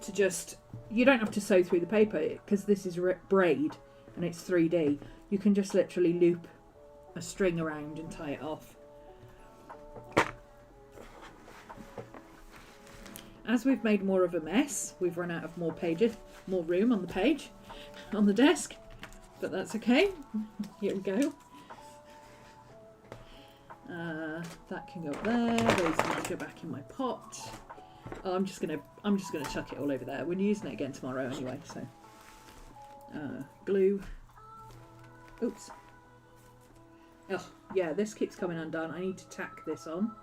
to just, you don't have to sew through the paper because this is braid and it's 3D. You can just literally loop a string around and tie it off. As we've made more of a mess, we've run out of more pages, more room on the page, on the desk, but that's okay. Here we go. That can go up there. Those need to go back in my pot. Oh, I'm just gonna chuck it all over there. We're using it again tomorrow anyway. So glue. Oops. Oh yeah, this keeps coming undone. I need to tack this on.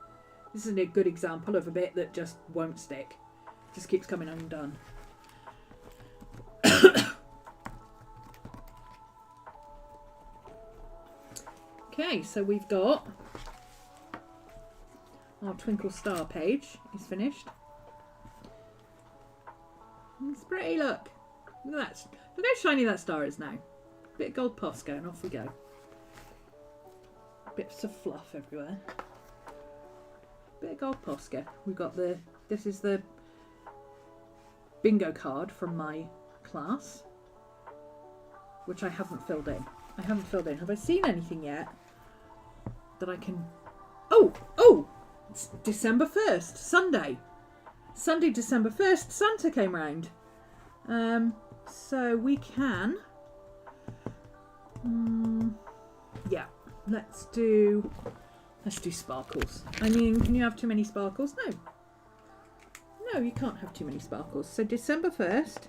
This is a good example of a bit that just won't stick. Just keeps coming undone. Okay, so we've got our Twinkle Star page is finished. It's pretty, look. Look at that. Look how shiny that star is now. Bit of gold Posca and off we go. Bits of fluff everywhere. Bit of gold Posca. We've got this is the bingo card from my class, which I haven't filled in. Have I seen anything yet that I can... Oh! It's December 1st, Sunday. Sunday, December 1st, Santa came round. So we can... yeah, let's do sparkles. I mean, can you have too many sparkles? No. No, you can't have too many sparkles. So December 1st,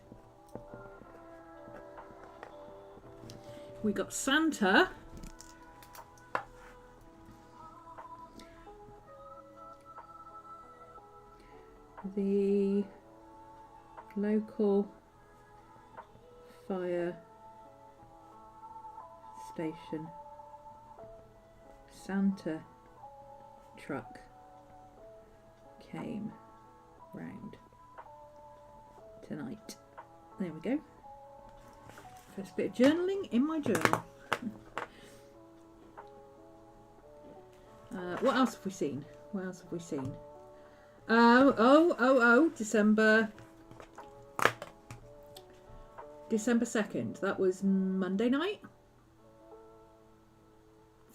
we got Santa. The local fire station Santa truck came round tonight. There we go. First bit of journaling in my journal. What else have we seen? December 2nd. That was Monday night.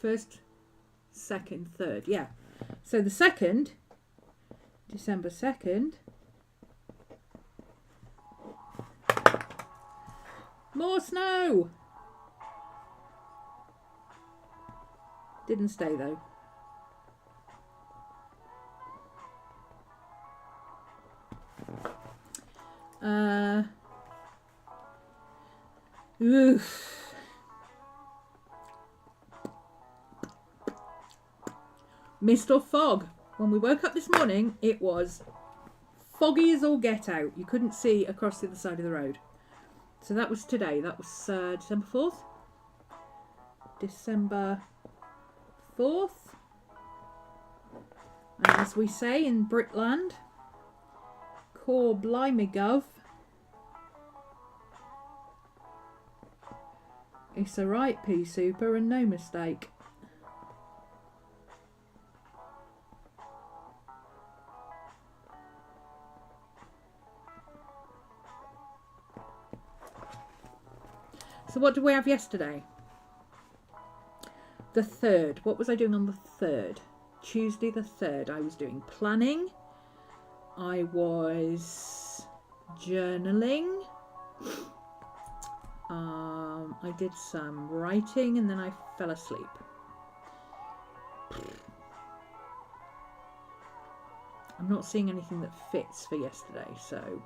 1st, 2nd, 3rd. Yeah. So the 2nd, December 2nd. More snow. Didn't stay though. Oof. Mist or fog. When we woke up this morning, it was foggy as all get out. You couldn't see across the other side of the road. So that was today. That was December 4th. December 4th. And as we say in Britland, Cor blimey gov. It's a right pea super and no mistake. So what did we have yesterday? The 3rd. What was I doing on the 3rd? Tuesday the 3rd. I was doing planning. I was journaling. I did some writing and then I fell asleep. I'm not seeing anything that fits for yesterday, so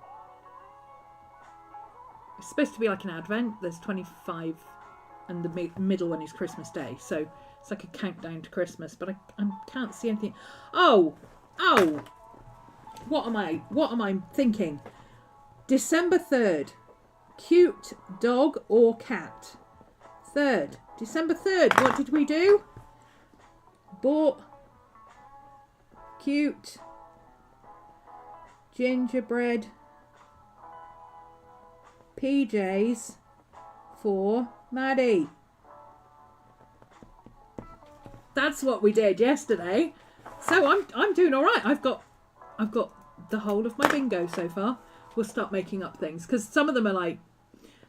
it's supposed to be like an advent. There's 25 and the middle one is Christmas Day, so it's like a countdown to Christmas, but I can't see anything. Oh, what am I thinking? December 3rd, cute dog or cat? 3rd, December 3rd, what did we do? Bought cute gingerbread PJs for Maddie. That's what we did yesterday. So I'm doing all right. I've got the whole of my bingo so far. We'll start making up things because some of them are like,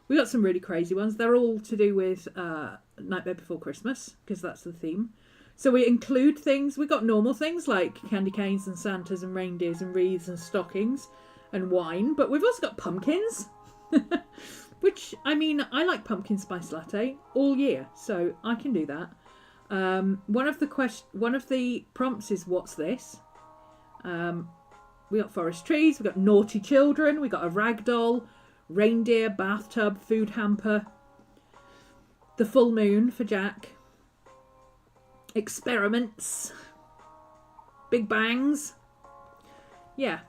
we got some really crazy ones. They're all to do with Nightmare Before Christmas because that's the theme. So we include things. We got normal things like candy canes and Santas and reindeers and wreaths and stockings and wine, but we've also got pumpkins. Which, I mean, I like pumpkin spice latte all year, so I can do that. One of the prompts is what's this? We got forest trees, we got naughty children, we got a rag doll, reindeer, bathtub, food hamper, the full moon for Jack, experiments, big bangs. Yeah,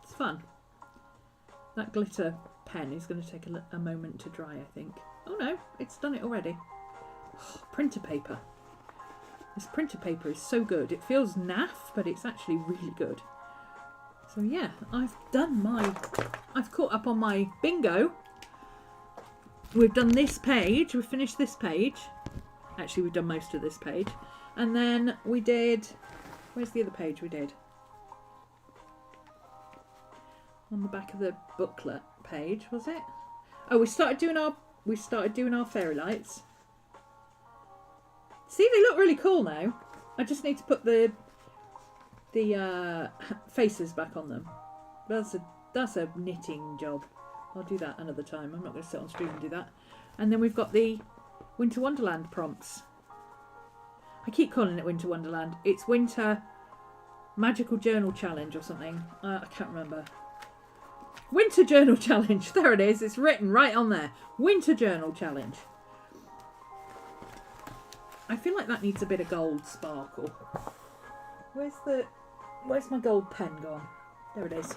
it's fun. That glitter pen is going to take a moment to dry, I think. Oh no, it's done it already. Oh, printer paper. This printer paper is so good. It feels naff, but it's actually really good. So yeah, I've caught up on my bingo. We've done this page. We've finished this page. Actually, we've done most of this page. And then we did... Where's the other page we did? On the back of the booklet page, was it? Oh, we started doing our fairy lights. See, they look really cool now. I just need to put the faces back on them. That's a knitting job. I'll do that another time. I'm not going to sit on stream and do that. And then we've got the Winter Wonderland prompts. I keep calling it Winter Wonderland. It's Winter Magical Journal Challenge or something. I can't remember. Winter Journal Challenge. There it is. It's written right on there. Winter Journal Challenge. I feel like that needs a bit of gold sparkle. Where's my gold pen gone? There it is.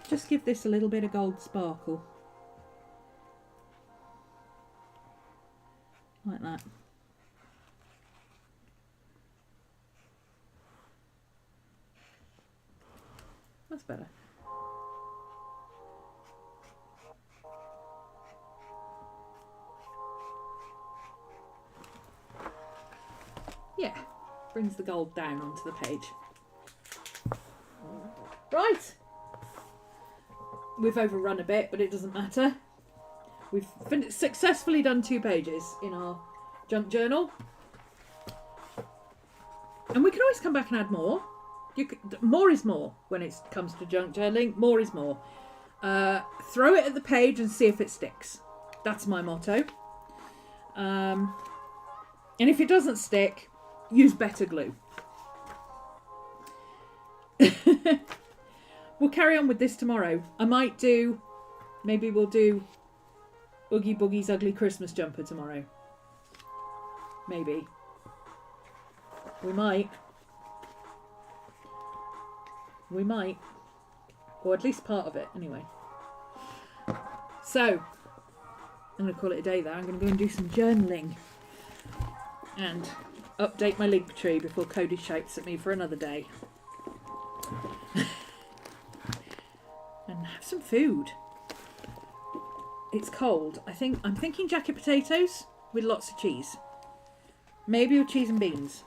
Just give this a little bit of gold sparkle. Like that. That's better. Yeah, brings the gold down onto the page. Right. We've overrun a bit, but it doesn't matter. We've successfully done 2 pages in our junk journal. And we can always come back and add more. More is more when it comes to junk journaling. More is more. Throw it at the page and see if it sticks. That's my motto. And if it doesn't stick, use better glue. We'll carry on with this tomorrow. Maybe we'll do Oogie Boogie's Ugly Christmas Jumper tomorrow. Maybe. We might. Or at least part of it, anyway. So, I'm going to call it a day there. I'm going to go and do some journaling. And update my link tree before Cody shouts at me for another day. And have some food. It's cold. I'm thinking jacket potatoes with lots of cheese. Maybe with cheese and beans.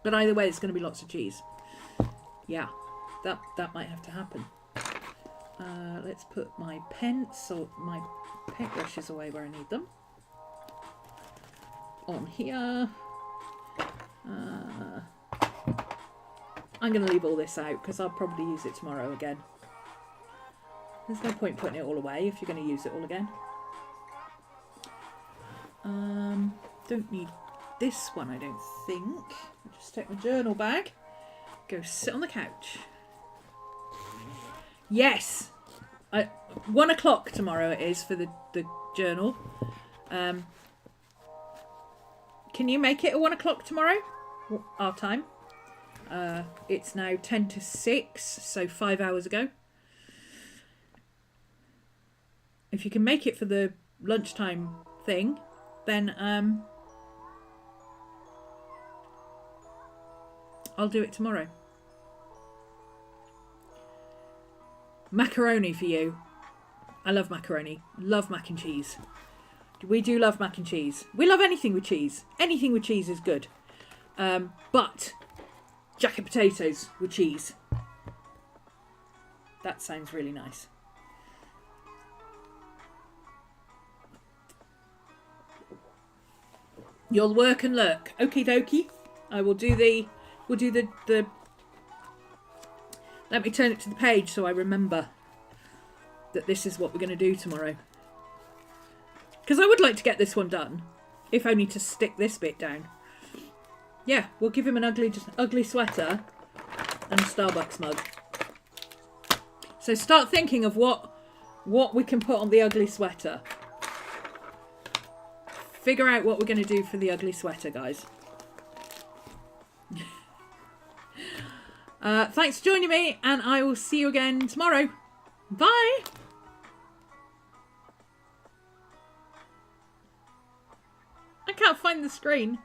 But either way, it's going to be lots of cheese. Yeah, that might have to happen. Let's put my my paintbrushes away where I need them. On here. I'm going to leave all this out because I'll probably use it tomorrow again. There's no point putting it all away if you're going to use it all again. Don't need this one, I don't think. I'll just take my journal bag, go sit on the couch. Yes! 1 o'clock tomorrow it is for the journal. Can you make it at 1 o'clock tomorrow? Our time. It's now 10 to 6, so 5 hours ago. If you can make it for the lunchtime thing, then I'll do it tomorrow. Macaroni for you. I love macaroni. Love mac and cheese. We do love mac and cheese. We love anything with cheese. Anything with cheese is good. But jacket potatoes with cheese. That sounds really nice. You'll work and lurk. Okie dokie. I will do the... We'll do the... Let me turn it to the page so I remember that this is what we're going to do tomorrow. Because I would like to get this one done. If only to stick this bit down. Yeah, we'll give him an ugly sweater and a Starbucks mug. So start thinking of what we can put on the ugly sweater. Figure out what we're going to do for the ugly sweater, guys. Thanks for joining me, and I will see you again tomorrow. Bye! I can't find the screen.